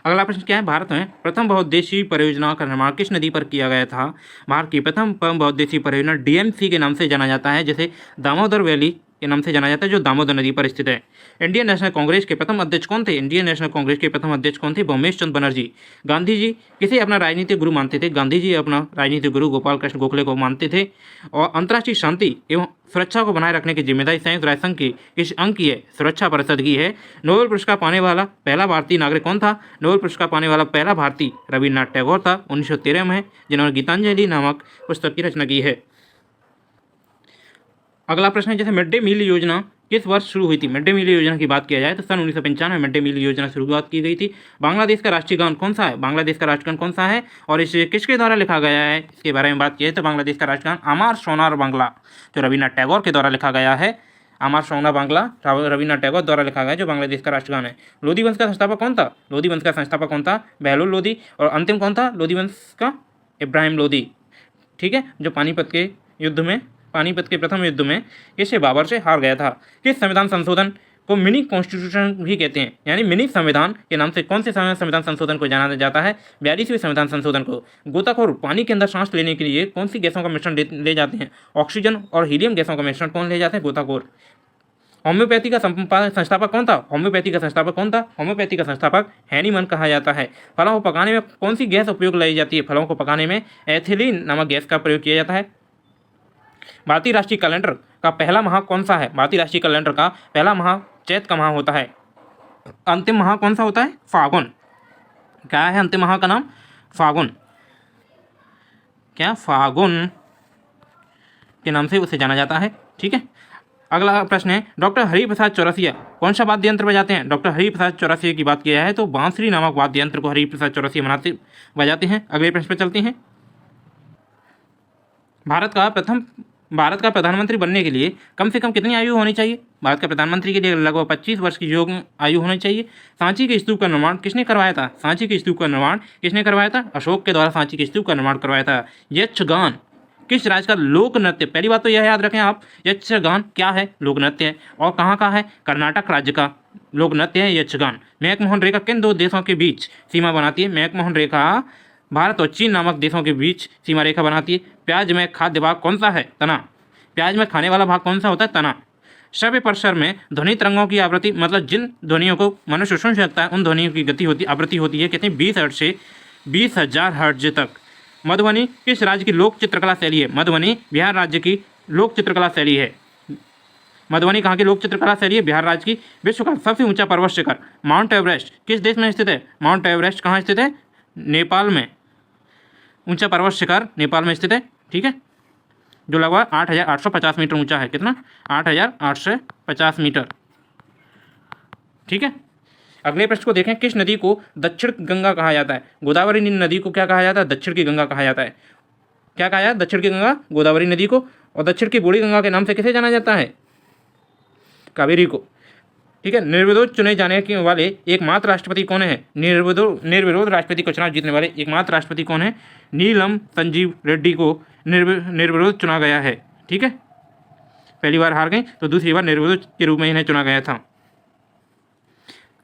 A: अगला प्रश्न क्या है, भारत में प्रथम बहुउद्देशीय परियोजना का निर्माण किस नदी पर किया गया था। भारत की प्रथम बहुउद्देशीय परियोजना डीएमसी के नाम से जाना जाता है, जैसे दामोदर वैली के नाम से जाना जाता है, जो दामोदर नदी पर स्थित है। इंडियन नेशनल कांग्रेस के प्रथम अध्यक्ष कौन थे, इंडियन नेशनल कांग्रेस के प्रथम अध्यक्ष कौन थे, भूमेश चंद्र बनर्जी। गांधी जी किसे अपना राजनीतिक गुरु मानते थे, गांधी जी अपना राजनीतिक गुरु गोपाल कृष्ण गोखले को मानते थे। और अंतर्राष्ट्रीय शांति एवं सुरक्षा को बनाए रखने की जिम्मेदारी संयुक्त राष्ट्र संघ की किस अंग की है, सुरक्षा परिषद की है। नोबेल पुरस्कार पाने वाला पहला भारतीय नागरिक कौन था, नोबेल पुरस्कार पाने वाला पहला भारतीय रविन्द्रनाथ टैगोर था 1913 में, जिन्होंने गीतांजलि नामक पुस्तक की रचना की है। अगला प्रश्न है, जैसे मिड डे मील योजना किस वर्ष शुरू हुई थी। मिड डे मील योजना की बात किया जाए तो सन 1995 में मिड डे मील योजना शुरुआत की गई थी। बांग्लादेश का राष्ट्रीय गान कौन सा है, बांग्लादेश का राष्ट्रगान कौन सा है और इसे किसके द्वारा लिखा गया है, इसके बारे में बात की है तो बांग्लादेश का राष्ट्रगान अमर सोनार बांग्ला, जो रविन्द्रनाथ टैगोर के द्वारा लिखा गया है। अमर सोनार बांग्ला रविन्द्रनाथ टैगोर द्वारा लिखा गया है, जो बांग्लादेश का राष्ट्रगान है। लोधी वंश का संस्थापक कौन था, लोधी वंश का संस्थापक कौन था, बहलोल लोधी। और अंतिम कौन था लोधी वंश का, इब्राहिम लोधी। ठीक है, जो पानीपत के प्रथम युद्ध में किसे बाबर से हार गया था। किस संविधान संशोधन को मिनी कॉन्स्टिट्यूशन भी कहते हैं, यानी मिनी संविधान के नाम से कौन से संविधान संशोधन को जाना जाता है, 42वें संविधान संशोधन को। गोताखोर पानी के अंदर सांस लेने के लिए कौन सी गैसों का मिश्रण ले जाते हैं, ऑक्सीजन और हीलियम गैसों का मिश्रण कौन ले जाते हैं, गोताखोर। होम्योपैथी का संस्थापक कौन था, होम्योपैथी का संस्थापक कौन था, होम्योपैथी का संस्थापक हैनीमन कहा जाता है। फलों को पकाने में कौन सी गैस उपयोग लाई जाती है, फलों को पकाने में एथिलीन नामक गैस का प्रयोग किया जाता है। भारतीय राष्ट्रीय कैलेंडर का पहला माह कौन सा है, भारतीय राष्ट्रीय कैलेंडर का पहला माह चैत का माह होता है। अंतिम माह कौन सा होता है, फागुन। क्या है अंतिम माह का नाम, फागुन। क्या, फागुन के नाम से उसे जाना जाता है। ठीक है, अगला प्रश्न है, डॉक्टर हरिप्रसाद चौरसिया कौन सा वाद्य यंत्र बजाते हैं। डॉक्टर हरिप्रसाद चौरसिया की बात किया है तो बांसुरी नामक वाद्य यंत्र को हरिप्रसाद चौरसिया बजाते हैं। अगले प्रश्न पर चलते हैं। भारत का प्रधानमंत्री बनने के लिए कम से कम कितनी आयु होनी चाहिए, भारत का प्रधानमंत्री के लिए लगभग 25 वर्ष की योग्य आयु होनी चाहिए। सांची के स्तूप का निर्माण किसने करवाया था, सांची के स्तूप का निर्माण किसने करवाया था, अशोक के द्वारा सांची के स्तूप का निर्माण करवाया था। यक्षगान किस राज्य का लोक नृत्य, पहली बात तो यह याद रखें आप, यक्षगान क्या है, लोक नृत्य है और कहाँ का है, कर्नाटक राज्य का लोक नृत्य है यक्षगान। मैकमोहन रेखा किन 2 देशों के बीच सीमा बनाती है, मैकमोहन रेखा भारत और चीन नामक देशों के बीच सीमा रेखा बनाती है। प्याज में खाद्य भाग कौन सा है, तना। प्याज में खाने वाला भाग कौन सा होता है, तना। श्रव्य परिसर में ध्वनि तरंगों की आवृत्ति, मतलब जिन ध्वनियों को मनुष्य सुन सकता है उन ध्वनियों की आवृत्ति होती है, कहते हैं 20 हर्ट्ज से 20,000 हर्ट्ज तक। मधुबनी किस राज्य की लोक चित्रकला शैली है, मधुबनी बिहार राज्य की लोक चित्रकला शैली है। मधुबनी कहाँ की लोक चित्रकला शैली है, बिहार राज्य की। विश्व का सबसे ऊंचा पर्वत शिखर माउंट एवरेस्ट किस देश में स्थित है, माउंट एवरेस्ट कहाँ स्थित है, नेपाल में। ऊंचा पर्वत शिखर नेपाल में स्थित है। ठीक है, जो लगभग 8,850 मीटर ऊंचा है, कितना, 8,850 मीटर। ठीक है, अगले प्रश्न को देखें, किस नदी को दक्षिण गंगा कहा जाता है, गोदावरी नदी को क्या कहा जाता है, दक्षिण की गंगा कहा जाता है। क्या कहा जाता है, दक्षिण की गंगा, गोदावरी नदी को। और दक्षिण की बूढ़ी गंगा के नाम से किसे जाना जाता है, कावेरी को। ठीक है, निर्विरोध चुने जाने के वाले एकमात्र राष्ट्रपति कौन है, निर्विरोध राष्ट्रपति का चुनाव जीतने वाले एकमात्र राष्ट्रपति कौन है, नीलम संजीव रेड्डी को निर्विरोध चुना गया है। ठीक है, पहली बार हार गए तो दूसरी बार निर्विरोध के रूप में इन्हें चुना गया था।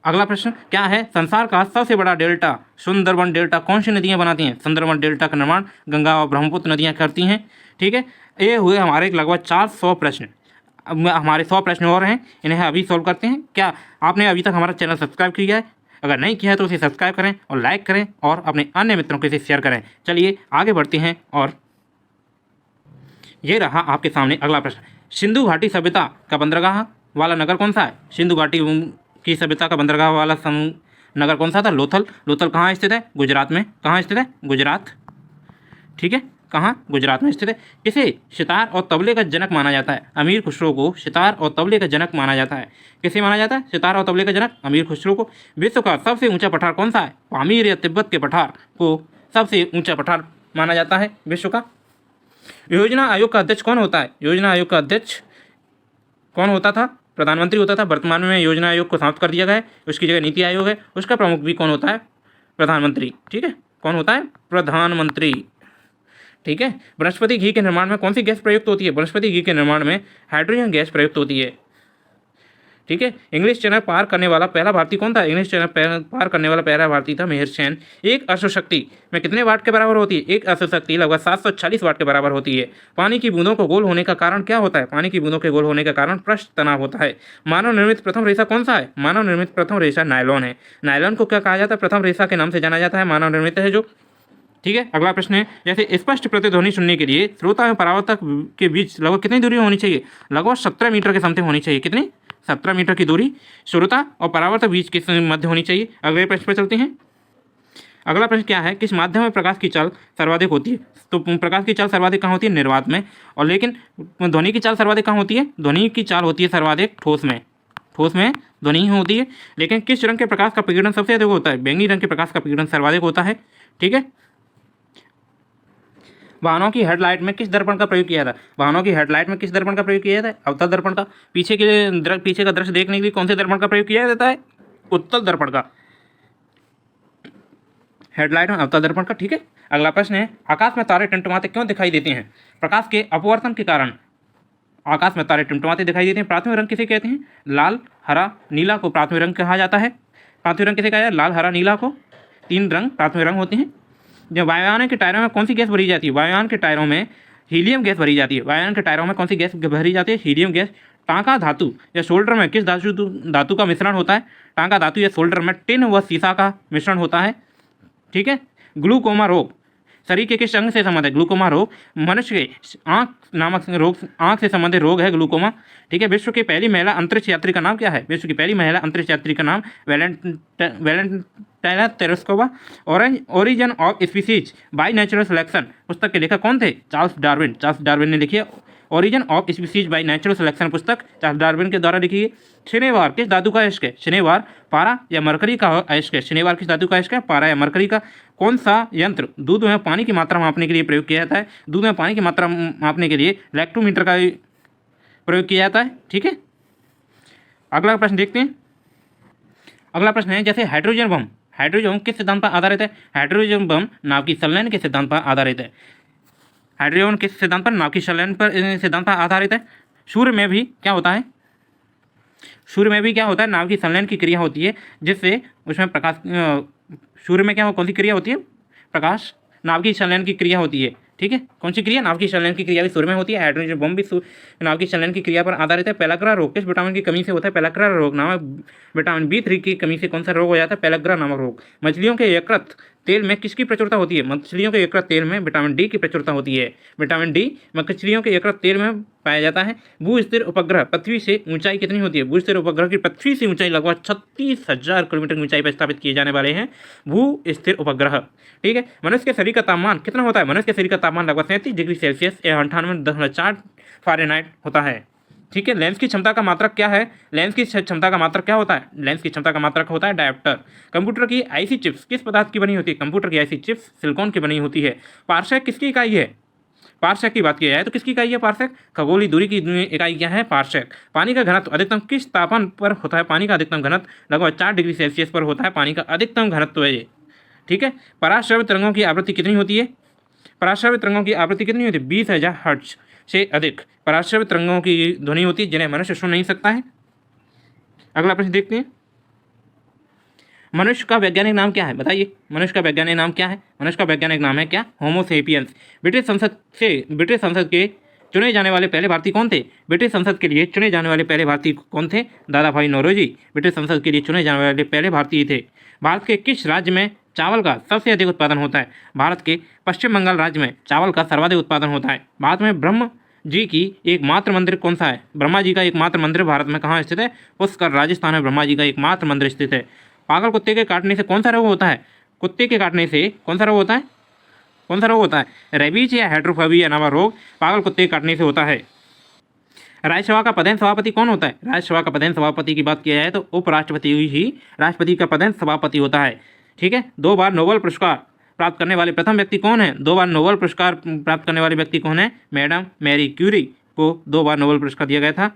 A: अगला प्रश्न क्या है, संसार का सबसे बड़ा डेल्टा सुंदरबन डेल्टा कौन सी नदियां बनाती हैं, सुंदरबन डेल्टा का निर्माण गंगा और ब्रह्मपुत्र नदियां करती हैं। ठीक है, ये हुए हमारे लगभग 400 प्रश्न। अब हमारे 100 प्रश्न और हैं, इन्हें अभी सॉल्व करते हैं। क्या आपने अभी तक हमारा चैनल सब्सक्राइब किया है, अगर नहीं किया है तो उसे सब्सक्राइब करें और लाइक करें और अपने अन्य मित्रों के साथ शेयर करें। चलिए आगे बढ़ते हैं और ये रहा आपके सामने अगला प्रश्न। सिंधु घाटी सभ्यता का बंदरगाह वाला नगर कौन सा है? सिंधु घाटी की सभ्यता का बंदरगाह वाला नगर कौन सा था? लोथल। लोथल कहाँ स्थित है? गुजरात में। कहाँ स्थित है? गुजरात। ठीक है, कहाँ? गुजरात में स्थित है। किसे सितार और तबले का जनक माना जाता है? अमीर खुसरो को सितार और तबले का जनक माना जाता है। किसे माना जाता है सितार और तबले का जनक? अमीर खुसरो को। विश्व का सबसे ऊंचा पठार कौन सा है? पामीर या तिब्बत के पठार को सबसे ऊंचा पठार माना जाता है विश्व का। योजना आयोग का अध्यक्ष कौन होता है? योजना आयोग का अध्यक्ष कौन होता था? प्रधानमंत्री होता था। वर्तमान में योजना आयोग को समाप्त कर दिया गया है, उसकी जगह नीति आयोग है। उसका प्रमुख भी कौन होता है? प्रधानमंत्री। ठीक है, कौन होता है? प्रधानमंत्री। ठीक है। वनस्पति घी के निर्माण में कौन सी गैस प्रयुक्त होती है? वनस्पति घी के निर्माण में हाइड्रोजन गैस प्रयुक्त होती है। ठीक है। इंग्लिश चैनल पार करने वाला पहला भारतीय कौन था? इंग्लिश चैनल पार करने वाला पहला भारतीय था मेहर सेन। एक अश्वशक्ति में कितने वाट के बराबर होती है? एक अश्वशक्ति लगभग 740 वाट के बराबर होती है। पानी की बूंदों को गोल होने का कारण क्या होता है? पानी की बूंदों के गोल होने का कारण पृष्ठ तनाव होता है। मानव निर्मित प्रथम रेशा कौन सा है? मानव निर्मित प्रथम रेशा नायलॉन है। नायलॉन को क्या कहा जाता है? प्रथम रेशा के नाम से जाना जाता है, मानव निर्मित है जो। ठीक है। अगला प्रश्न है, जैसे स्पष्ट प्रतिध्वनि सुनने के लिए श्रोता एवं परावर्तक के बीच लगभग कितनी दूरी होनी चाहिए? लगभग 17 मीटर के समथिंग होनी चाहिए। कितनी? 17 मीटर की दूरी श्रोता और परावर्तक बीच के मध्य होनी चाहिए। अगले प्रश्न पर चलते हैं। अगला प्रश्न क्या है? किस माध्यम में प्रकाश की चाल सर्वाधिक होती है? तो प्रकाश की चाल सर्वाधिक कहाँ होती है? निर्वात में। और लेकिन ध्वनि की चाल सर्वाधिक कहाँ होती है? ध्वनि की चाल होती है सर्वाधिक ठोस में। ठोस में ध्वनि होती है। लेकिन किस रंग के प्रकाश का विकिरण सबसे अधिक होता है? बैंगनी रंग के प्रकाश का विकिरण सर्वाधिक होता है। ठीक है। वाहनों की हेडलाइट में किस दर्पण का प्रयोग किया था? वाहनों की हेडलाइट में किस दर्पण का प्रयोग किया जाता है? अवतल दर्पण का। पीछे का दृश्य देखने के लिए कौन से दर्पण का प्रयोग किया जाता है? उत्तल दर्पण का। हेडलाइट में अवतल दर्पण का। ठीक है। अगला प्रश्न है, आकाश में तारे टिमटिमाते क्यों दिखाई देते हैं? प्रकाश के अपवर्तन के कारण आकाश में तारे टिमटिमाते दिखाई देते हैं। प्राथमिक रंग किसे कहते हैं? लाल, हरा, नीला को प्राथमिक रंग कहा जाता है। प्राथमिक रंग किसे कहा जाता है? लाल, हरा, नीला को 3 रंग प्राथमिक रंग होते हैं। जब वायुयान के टायरों में कौन सी गैस भरी जाती है? वायुयान के टायरों में हीलियम गैस भरी जाती है। वायुयान के टायरों में कौन सी गैस भरी जाती है? Helium gas. टांका धातु या शोल्डर में किस धातु का मिश्रण होता है? टांका धातु या शोल्डर में टिन व सीसा का मिश्रण होता है। ठीक है। ग्लूकोमा रोग शरीर के किस अंग से संबंधित है? ग्लूकोमा रोग मनुष्य के आँख नामक रोग, आँख से संबंधित रोग है ग्लूकोमा। ठीक है। विश्व की पहली महिला अंतरिक्ष यात्री का नाम क्या है? विश्व की पहली महिला अंतरिक्ष यात्री का नाम Valentina Tereshkova. Origin of species by natural selection पुस्तक के लेखक कौन थे? Charles Darwin. चार्ल्स डार्विन ने लिखी है origin of species by natural selection पुस्तक चार्ल्स डार्विन के द्वारा लिखी है। शनिवार किस धातु का अयस्क है? शनिवार पारा या मरकरी का अयस्क है। शनिवार किस धातु का अयस्क है? पारा या मरकरी का। कौन सा यंत्र दूध में पानी की मात्रा मापने के लिए प्रयोग किया जाता है? दूध में पानी की मात्रा मापने के लिए लैक्टोमीटर का प्रयोग किया जाता है। ठीक है। अगला प्रश्न देखते हैं। अगला प्रश्न है, जैसे हाइड्रोजन बम किस सिद्धांत पर आधारित है? हाइड्रोजन बम नाव की संलयन के सिद्धांत पर आधारित है। हाइड्रोजन किस सिद्धांत पर? नाव की संलयन पर सिद्धांत पर आधारित है। सूर्य में भी क्या होता है? सूर्य में भी क्या होता है? नाव की संलयन की क्रिया होती है, जिससे उसमें प्रकाश सूर्य में क्या कौन सी क्रिया होती है? प्रकाश नाव की संलयन की क्रिया होती है। ठीक है। कौन सी क्रिया? नाव की संलयन की क्रिया भी सूर्य में होती है। हाइड्रोजन बम भी नाव की संलयन की क्रिया पर आधारित है। पेलाग्रा रोग किस विटामिन की कमी से होता है? पेलाग्रा रोग नामक विटामिन B3 की कमी से कौन सा रोग हो जाता है? पेलाग्रा नामक रोग। मछलियों के यकृत तेल में किसकी प्रचुरता होती है? मछलियों के यकृत तेल में विटामिन D की प्रचुरता होती है। विटामिन D मछलियों के यकृत तेल में पाया जाता है। भू स्थिर उपग्रह पृथ्वी से ऊंचाई कितनी होती है? भू स्थिर उपग्रह की पृथ्वी से ऊंचाई लगभग 36,000 किलोमीटर की ऊंचाई पर स्थापित किए जाने वाले हैं भू स्थिर उपग्रह। ठीक है। मनुष्य के शरीर का तापमान कितना होता है? मनुष्य के शरीर का तापमान लगभग 37 डिग्री सेल्सियस या 98.4 फ़ारेनहाइट होता है। ठीक है। लेंस की क्षमता का मात्रक क्या है? लेंस की क्षमता का मात्रक क्या होता है? लेंस की क्षमता का मात्रक होता है डायोप्टर। कंप्यूटर की आईसी चिप्स किस पदार्थ की बनी होती है? कंप्यूटर की आईसी चिप्स सिलिकॉन की बनी होती है। पारसेक किसकी इकाई है? पारसेक की बात की जाए तो किसकी इकाई है? पारसेक। खगोलीय दूरी की इकाई क्या है? पारसेक। पानी का घनत्व अधिकतम किस तापमान पर होता है? पानी का अधिकतम घनत्व लगभग 4 डिग्री सेल्सियस पर होता है। पानी का अधिकतम घनत्व है ये। ठीक है। पराश्रवित तरंगों की आवृत्ति कितनी होती है? पराश्रवित तरंगों की आवृत्ति कितनी होती है? 20,000 हर्ट्ज से अधिक पराश्रवित तरंगों की ध्वनि होती है, जिन्हें मनुष्य सुन नहीं सकता है। अगला प्रश्न देखते हैं। मनुष्य का वैज्ञानिक नाम क्या है? बताइए, मनुष्य का वैज्ञानिक नाम क्या है? मनुष्य का वैज्ञानिक नाम है क्या? होमो सेपियंस। ब्रिटिश संसद के चुने जाने वाले पहले भारतीय कौन थे? ब्रिटिश संसद के लिए चुने जाने वाले पहले भारतीय कौन थे? दादा भाई नौरोजी ब्रिटिश संसद के लिए चुने जाने वाले पहले भारतीय थे। भारत के किस राज्य में चावल का सबसे अधिक उत्पादन होता है? भारत के पश्चिम बंगाल राज्य में चावल का सर्वाधिक उत्पादन होता है। भारत में ब्रह्म जी की एकमात्र मंदिर कौन सा है? ब्रह्मा जी का एकमात्र मंदिर भारत में कहाँ स्थित है? पुष्कर, राजस्थान में ब्रह्मा जी का एकमात्र मंदिर स्थित है। पागल कुत्ते के काटने से कौन सा रोग होता है? कुत्ते के काटने से कौन सा रोग होता है? कौन सा रोग होता है? रेबीज या हाइड्रोफोबिया नामक रोग पागल कुत्ते के काटने से होता है। राज्यसभा का पदेन सभापति कौन होता है? राज्यसभा का पदेन सभापति की बात किया जाए तो उपराष्ट्रपति ही राष्ट्रपति का पदेन सभापति होता है। ठीक है। 2 बार नोबेल पुरस्कार प्राप्त करने वाले प्रथम व्यक्ति कौन है? 2 बार नोबेल पुरस्कार प्राप्त करने वाले व्यक्ति कौन है? मैडम मैरी क्यूरी को 2 बार नोबेल पुरस्कार दिया गया था।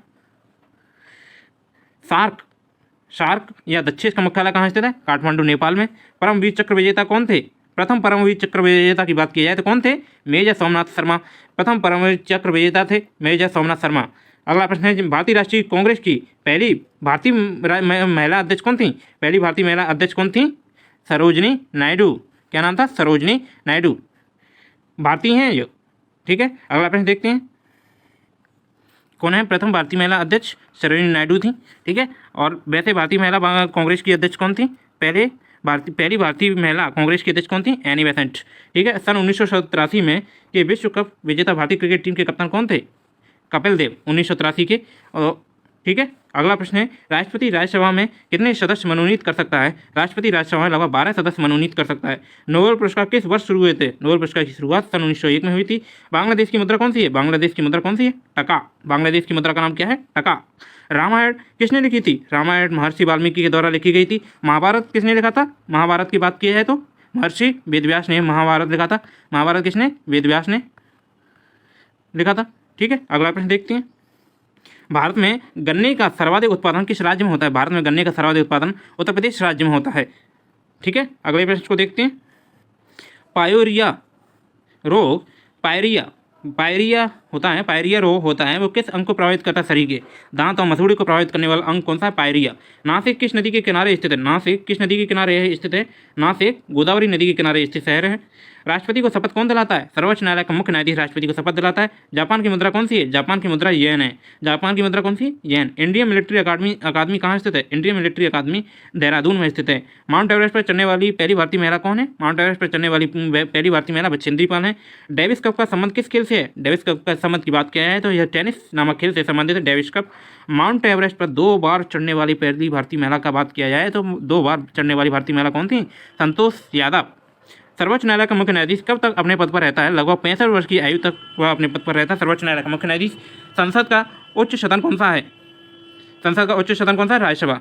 A: सार्क या दक्षिण का मुख्यालय कहाँ स्थित है? काठमांडू, नेपाल में। परमवीर चक्र विजेता कौन थे? प्रथम परमवीर चक्र विजेता की बात की जाए तो कौन थे? मेजर सोमनाथ शर्मा प्रथम परमवीर चक्र विजेता थे, मेजर सोमनाथ शर्मा। अगला प्रश्न है, भारतीय राष्ट्रीय कांग्रेस की पहली भारतीय महिला अध्यक्ष कौन थी? पहली भारतीय महिला अध्यक्ष कौन थी? सरोजनी नायडू। क्या नाम था? सरोजनी नायडू। भारतीय हैं ये। ठीक है। अगला प्रश्न देखते हैं, कौन है प्रथम भारतीय महिला अध्यक्ष? सरोजिनी नायडू थी। ठीक है। और वैसे भारतीय महिला कांग्रेस की अध्यक्ष कौन थी? पहली भारतीय महिला कांग्रेस की अध्यक्ष कौन थी? Annie Besant. ठीक है। सन 1987 में के विश्व कप विजेता भारतीय क्रिकेट टीम के कप्तान कौन थे? कपिल देव, 1983 के। ठीक है। अगला प्रश्न है, राष्ट्रपति राज्यसभा में कितने सदस्य मनोनीत कर सकता है? राष्ट्रपति राज्यसभा में लगभग 12 सदस्य मनोनीत कर सकता है। नोबेल पुरस्कार किस वर्ष शुरू हुए थे? नोबेल पुरस्कार की शुरुआत सन 1901 में हुई थी। बांग्लादेश की मुद्रा कौन सी है? बांग्लादेश की मुद्रा कौन सी है? टका। बांग्लादेश की मुद्रा का नाम क्या है? टका। रामायण किसने लिखी थी? रामायण महर्षि वाल्मीकि के द्वारा लिखी गई थी। महाभारत किसने लिखा था? महाभारत की बात की है तो महर्षि वेदव्यास ने महाभारत लिखा था। महाभारत किसने? वेदव्यास ने लिखा था। ठीक है। अगला प्रश्न देखते हैं, भारत में गन्ने का सर्वाधिक उत्पादन किस राज्य में होता है? भारत में गन्ने का सर्वाधिक उत्पादन उत्तर प्रदेश राज्य में होता है। ठीक है। अगले प्रश्न को देखते हैं, पायोरिया रोग, पायरिया होता है, पायरिया रोग होता है, वो किस अंग को प्रभावित करता है शरीर के? दांत और मसूड़े को प्रभावित करने वाला अंग कौन सा है? पायरिया। नासिक किस नदी के किनारे स्थित है? नासिक किस नदी के किनारे स्थित है? नासिक गोदावरी नदी के किनारे स्थित शहर है। राष्ट्रपति को शपथ कौन दिलाता है? सर्वोच्च न्यायालय का मुख्य न्यायाधीश राष्ट्रपति को शपथ दिलाता है। जापान की मुद्रा कौन सी है? जापान की मुद्रा येन है। जापान की मुद्रा कौन सी? येन। इंडियन मिलिट्री अकादमी कहाँ स्थित है? इंडियन मिलिट्री अकादमी देहरादून में स्थित है। माउंट एवरेस्ट पर चढ़ने वाली पहली भारतीय महिला कौन है? माउंट एवरेस्ट पर चढ़ने वाली पहली भारतीय महिला बछेंद्री पाल है। डेविस कप का संबंध किस खेल से है? डेविस कप का संबंध की बात किया है तो यह टेनिस नामक खेल से संबंधित है, डेविस कप। माउंट एवरेस्ट पर 2 बार चढ़ने वाली पहली भारतीय महिला का बात किया जाए तो 2 बार चढ़ने वाली भारतीय महिला कौन थी? संतोष यादव। सर्वोच्च न्यायालय का मुख्य न्यायाधीश कब तक अपने पद पर रहता है? लगभग 65 वर्ष की आयु तक वह अपने पद पर रहता है, सर्वोच्च न्यायालय का मुख्य न्यायाधीश। संसद का उच्च सदन कौन सा है? संसद का उच्च सदन कौन सा है? राज्यसभा।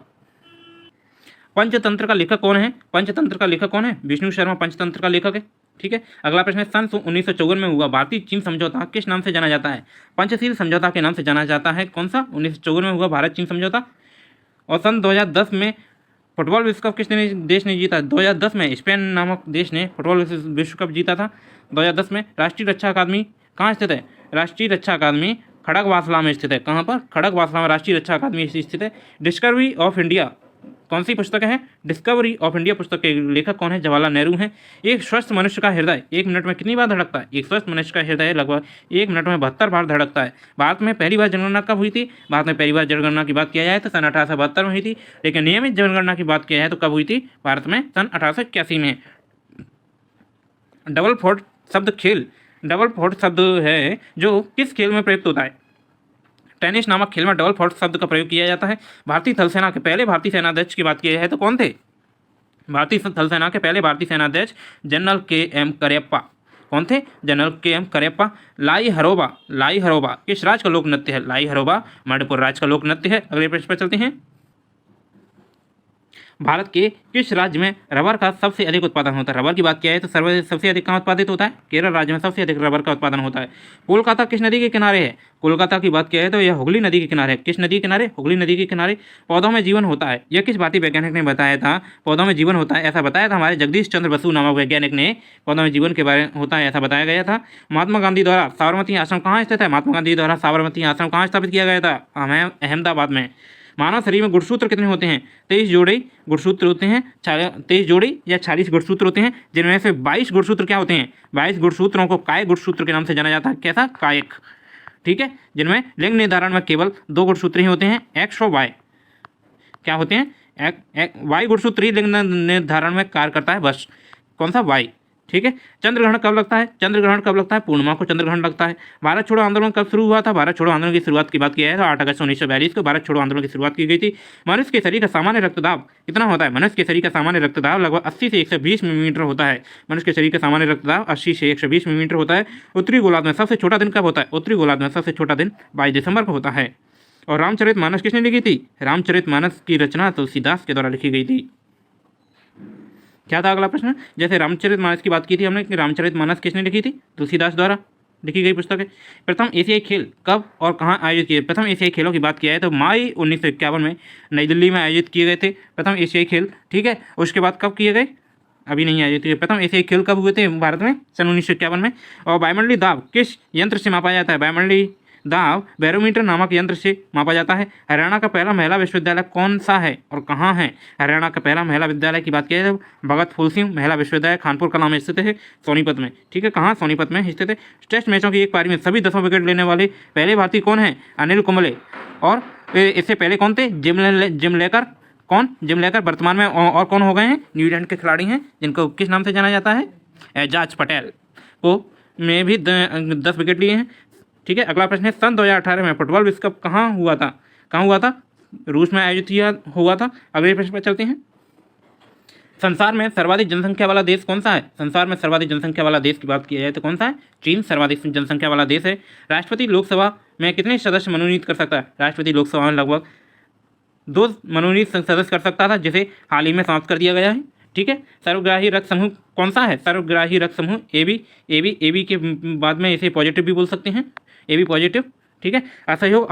A: पंचतंत्र का लेखक कौन है? पंचतंत्र का लेखक कौन है? विष्णु शर्मा पंचतंत्र का लेखक है। ठीक है। अगला प्रश्न है, सन 1954 में हुआ भारतीय चीन समझौता किस नाम से जाना जाता है? पंचशील समझौता के नाम से जाना जाता है। कौन सा? 1954 में हुआ भारत चीन समझौता। और सन 2010 में फुटबॉल विश्व कप किस देश ने जीता? 2010 में स्पेन नामक देश ने फुटबॉल विश्व कप जीता था 2010 में। राष्ट्रीय रक्षा अकादमी कहाँ स्थित है? राष्ट्रीय रक्षा अकादमी खड़गवासला में स्थित है। कहाँ पर? खड़गवासला में राष्ट्रीय रक्षा अकादमी स्थित है। डिस्कवरी ऑफ इंडिया कौन सी पुस्तक है? डिस्कवरी ऑफ इंडिया पुस्तक के लेखक कौन है? जवाहरलाल नेहरू हैं। एक स्वस्थ मनुष्य का हृदय 1 मिनट में कितनी बार धड़कता है? एक स्वस्थ मनुष्य का हृदय लगभग 1 मिनट में 72 बार धड़कता है। भारत में पहली बार जनगणना कब हुई थी? भारत में पहली बार जनगणना की बात किया जाए तो सन 1872 में हुई थी, लेकिन नियमित जनगणना की बात किया जाए तो कब हुई थी? भारत में सन 1881 में। डबल फोर्ट शब्द खेल, डबल फोर्ट शब्द है जो किस खेल में प्रयुक्त होता है? टेनिस नामक खेल में डबल फोर्ट शब्द का प्रयोग किया जाता है। भारतीय थल सेना के पहले भारतीय सेनाध्यक्ष की बात की जाए तो कौन थे? भारतीय थल सेना के पहले भारतीय सेनाध्यक्ष जनरल के.एम. करियप्पा। कौन थे? General KM. करियप्पा। लाई हरोबा किस राज्य का लोक नृत्य है? लाई हरोबा मणिपुर राज्य का लोक नृत्य है। अगले प्रश्न पर चलते हैं, भारत के किस राज्य में रबर का सबसे अधिक उत्पादन होता है? रबर की बात किया है तो सबसे अधिक कहाँ उत्पादित होता है? केरल राज्य में सबसे अधिक रबर का उत्पादन होता है। कोलकाता किस नदी के किनारे है? कोलकाता की बात किया है तो यह हुगली नदी के किनारे है। किस नदी के किनारे? हुगली नदी के किनारे। पौधों में जीवन होता है, यह किस भारतीय वैज्ञानिक ने बताया था? पौधों में जीवन होता है ऐसा बताया था हमारे जगदीश चंद्र बसु नामक वैज्ञानिक ने पौधों में जीवन के बारे में होता है ऐसा बताया गया था। महात्मा गांधी द्वारा साबरमती आश्रम कहाँ स्थित है? महात्मा गांधी द्वारा साबरमती आश्रम कहाँ स्थापित किया गया था? अहमदाबाद में। मानव शरीर में गुणसूत्र कितने होते हैं? 23 जोड़े गुणसूत्र होते हैं। 23 जोड़े या 40 गुणसूत्र होते हैं, जिनमें से 22 गुणसूत्र क्या होते हैं? 22 गुणसूत्रों को कायक गुणसूत्र के नाम से जाना जाता है। कैसा? कायक। ठीक है। जिनमें लिंग निर्धारण में केवल 2 गुणसूत्र ही होते हैं, एक्स और वाई। क्या होते हैं? वाई गुणसूत्र ही लिंग निर्धारण में कार्य करता है बस। कौन सा? वाई। ठीक है। चंद्र ग्रहण कब लगता है? चंद्र ग्रहण कब लगता है? पूर्णिमा को चंद्र ग्रहण लगता है। भारत छोड़ो आंदोलन कब शुरू हुआ था? भारत छोड़ो आंदोलन की शुरुआत की बात की है तो 8 अगस्त 1942 को भारत छोड़ो आंदोलन की शुरुआत की गई थी। मनुष्य के शरीर का सामान्य रक्तदाब कितना होता है? मनुष्य के शरीर का सामान्य रक्तदाब लगभग 80 से 120 मिलीमीटर होता है। मनुष्य के शरीर का सामान्य रक्तदाब 80 से 120 मिलीमीटर होता है। उत्तरी गोलार्ध में सबसे छोटा दिन कब होता है? उत्तरी गोलार्ध में सबसे छोटा दिन 22 दिसंबर को होता है। और रामचरितमानस किसने लिखी थी? रामचरितमानस की रचना तुलसीदास के द्वारा लिखी गई थी। क्या था अगला प्रश्न? जैसे रामचरितमानस की बात की थी हमने कि रामचरितमानस किसने लिखी थी? तुलसीदास द्वारा लिखी गई पुस्तक है। प्रथम एशियाई खेल कब और कहाँ आयोजित किए? प्रथम एशियाई खेलों की बात किया है तो मई 1951 में नई दिल्ली में आयोजित किए गए थे प्रथम एशियाई खेल। ठीक है। उसके बाद कब किए गए? अभी नहीं आयोजित किए। प्रथम एशियाई खेल कब हुए थे भारत में? सन 1951 में। और वायुमंडलीय दाब किस यंत्र से मापा जाता है? वायुमंडलीय दाब बैरोमीटर नामक यंत्र से मापा जाता है। हरियाणा का पहला महिला विश्वविद्यालय कौन सा है और कहाँ है? हरियाणा का पहला महिला विद्यालय की बात की है तो भगत फूल सिंह महिला विश्वविद्यालय कानपुर कला में स्थित है, सोनीपत में। ठीक है। कहाँ? सोनीपत में स्थित है। टेस्ट मैचों की एक पारी में सभी 10 विकेट लेने वाले पहले भारतीय कौन है? अनिल कुंबले। और इससे पहले कौन थे? जिम लेकर। कौन? जिम लेकर। वर्तमान में और कौन हो गए हैं? न्यूजीलैंड के खिलाड़ी हैं जिनको किस नाम से जाना जाता है? एजाज पटेल को में भी 10 विकेट लिए हैं। ठीक है। अगला प्रश्न है सन 2018 में फुटबॉल विश्व कप कहाँ हुआ था? कहाँ हुआ था? रूस में आयोजित हुआ था। अगले प्रश्न पर चलते हैं। संसार में सर्वाधिक जनसंख्या वाला देश कौन सा है? संसार में सर्वाधिक जनसंख्या वाला देश की बात की जाए तो कौन सा है? चीन सर्वाधिक जनसंख्या वाला देश है। राष्ट्रपति लोकसभा में कितने सदस्य मनोनीत कर सकता है? राष्ट्रपति लोकसभा में लगभग 2 मनोनीत सदस्य कर सकता था, जिसे हाल ही में समाप्त कर दिया गया है। ठीक है। सर्वग्राही रक्त समूह कौन सा है? सर्वग्राही रक्त समूह ए बी के बाद में इसे पॉजिटिव भी बोल सकते हैं, ए बी पॉजिटिव। ठीक है। असहयोग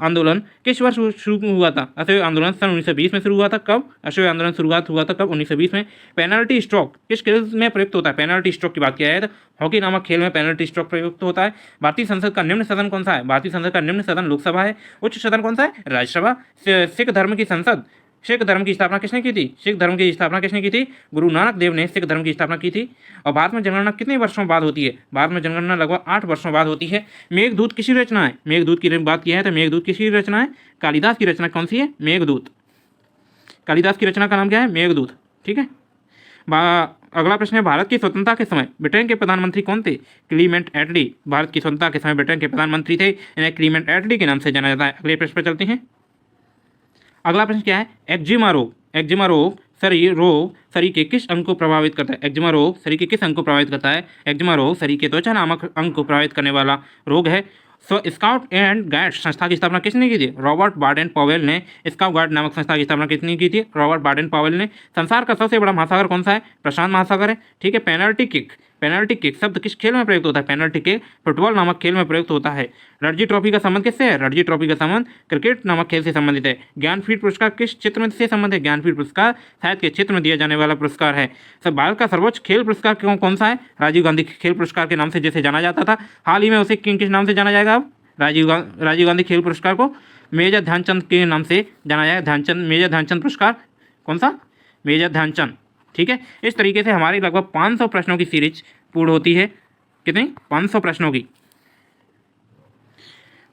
A: आंदोलन किस वर्ष शुरू हुआ था? असहयोग आंदोलन सन 1920 में शुरू हुआ था। कब असहयोग आंदोलन शुरुआत हुआ था? कब? 1920 में। पेनल्टी स्ट्रोक किस खेल में प्रयुक्त होता है? पेनल्टी स्ट्रोक की बात किया है तो हॉकी नामक खेल में पेनल्टी स्ट्रोक प्रयुक्त होता है। भारतीय संसद का निम्न सदन कौन सा है? भारतीय संसद का निम्न सदन लोकसभा है। उच्च सदन कौन सा है? राज्यसभा। सिख धर्म की संसद, सिख धर्म की स्थापना किसने की थी? सिख धर्म की स्थापना किसने की थी? गुरु नानक देव ने सिख धर्म की स्थापना की थी। और भारत में जनगणना कितने वर्षों बाद होती है? भारत में जनगणना लगभग 8 वर्षों बाद होती है। मेघदूत किसी रचना है? मेघदूत की बात की है तो मेघदूत किसी रचना है? कालिदास की रचना कौन सी है? मेघदूत। कालिदास की रचना का नाम क्या है? मेघदूत। ठीक है। अगला प्रश्न है भारत की स्वतंत्रता के समय ब्रिटेन के प्रधानमंत्री कौन थे? क्लीमेंट एटली। भारत की स्वतंत्रता के समय ब्रिटेन के प्रधानमंत्री थे, इन्हें क्लीमेंट एटली के नाम से जाना जाता है। अगले प्रश्न पर चलते हैं। अगला प्रश्न क्या है? एक्जिमा रोग। एक्जिमा रोग शरीर के किस अंग को प्रभावित करता है? एक्जिमा रोग शरीर के किस अंग को प्रभावित करता है? एक्जिमा रोग शरीर के त्वचा नामक अंग को प्रभावित करने वाला रोग है। स्काउट एंड गाइड संस्था की स्थापना किसने की थी? रॉबर्ट बाडेन पॉवेल ने स्काउट गाइड नामक संस्था की स्थापना किसने की थी? रॉबर्ट बाडेन पॉवेल ने। संसार का सबसे बड़ा महासागर कौन सा है? प्रशांत महासागर है। ठीक है। पेनल्टी किक शब्द किस खेल में प्रयुक्त होता है? पेनल्टी किक फुटबॉल नामक खेल में प्रयुक्त होता है। रणजी ट्रॉफी का संबंध किससे है? रणजी ट्रॉफी का संबंध क्रिकेट नामक खेल से संबंधित है। ज्ञानपीठ पुरस्कार किस क्षेत्र में से संबंधित है? ज्ञानपीठ पुरस्कार साहित्य के क्षेत्र में दिया जाने वाला पुरस्कार है। सब भारत का सर्वोच्च खेल पुरस्कार कौन सा है? राजीव गांधी खेल पुरस्कार के नाम से जैसे जाना जाता था, हाल ही में उसे किस नाम से जाना जाएगा? अब राजीव गांधी खेल पुरस्कार को मेजर ध्यानचंद के नाम से जाना जाएगा। मेजर ध्यानचंद पुरस्कार कौन सा? मेजर ध्यानचंद। ठीक है। इस तरीके से हमारी लगभग 500 प्रश्नों की सीरीज पूर्ण होती है। कितनी? 500 प्रश्नों की।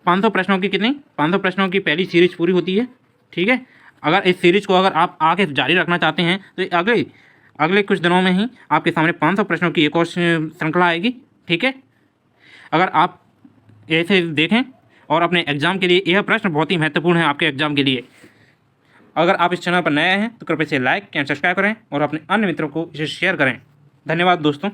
A: 500 प्रश्नों की कितनी? 500 प्रश्नों की पहली सीरीज पूरी होती है। ठीक है। अगर इस सीरीज को अगर आप आगे जारी रखना चाहते हैं तो अगले कुछ दिनों में ही आपके सामने 500 प्रश्नों की एक और श्रृंखला आएगी। ठीक है। अगर आप ऐसे देखें और अपने एग्जाम के लिए यह प्रश्न बहुत ही महत्वपूर्ण है आपके एग्जाम के लिए। अगर आप इस चैनल पर नए हैं तो कृपया इसे लाइक एंड सब्सक्राइब करें और अपने अन्य मित्रों को इसे शेयर करें। धन्यवाद दोस्तों।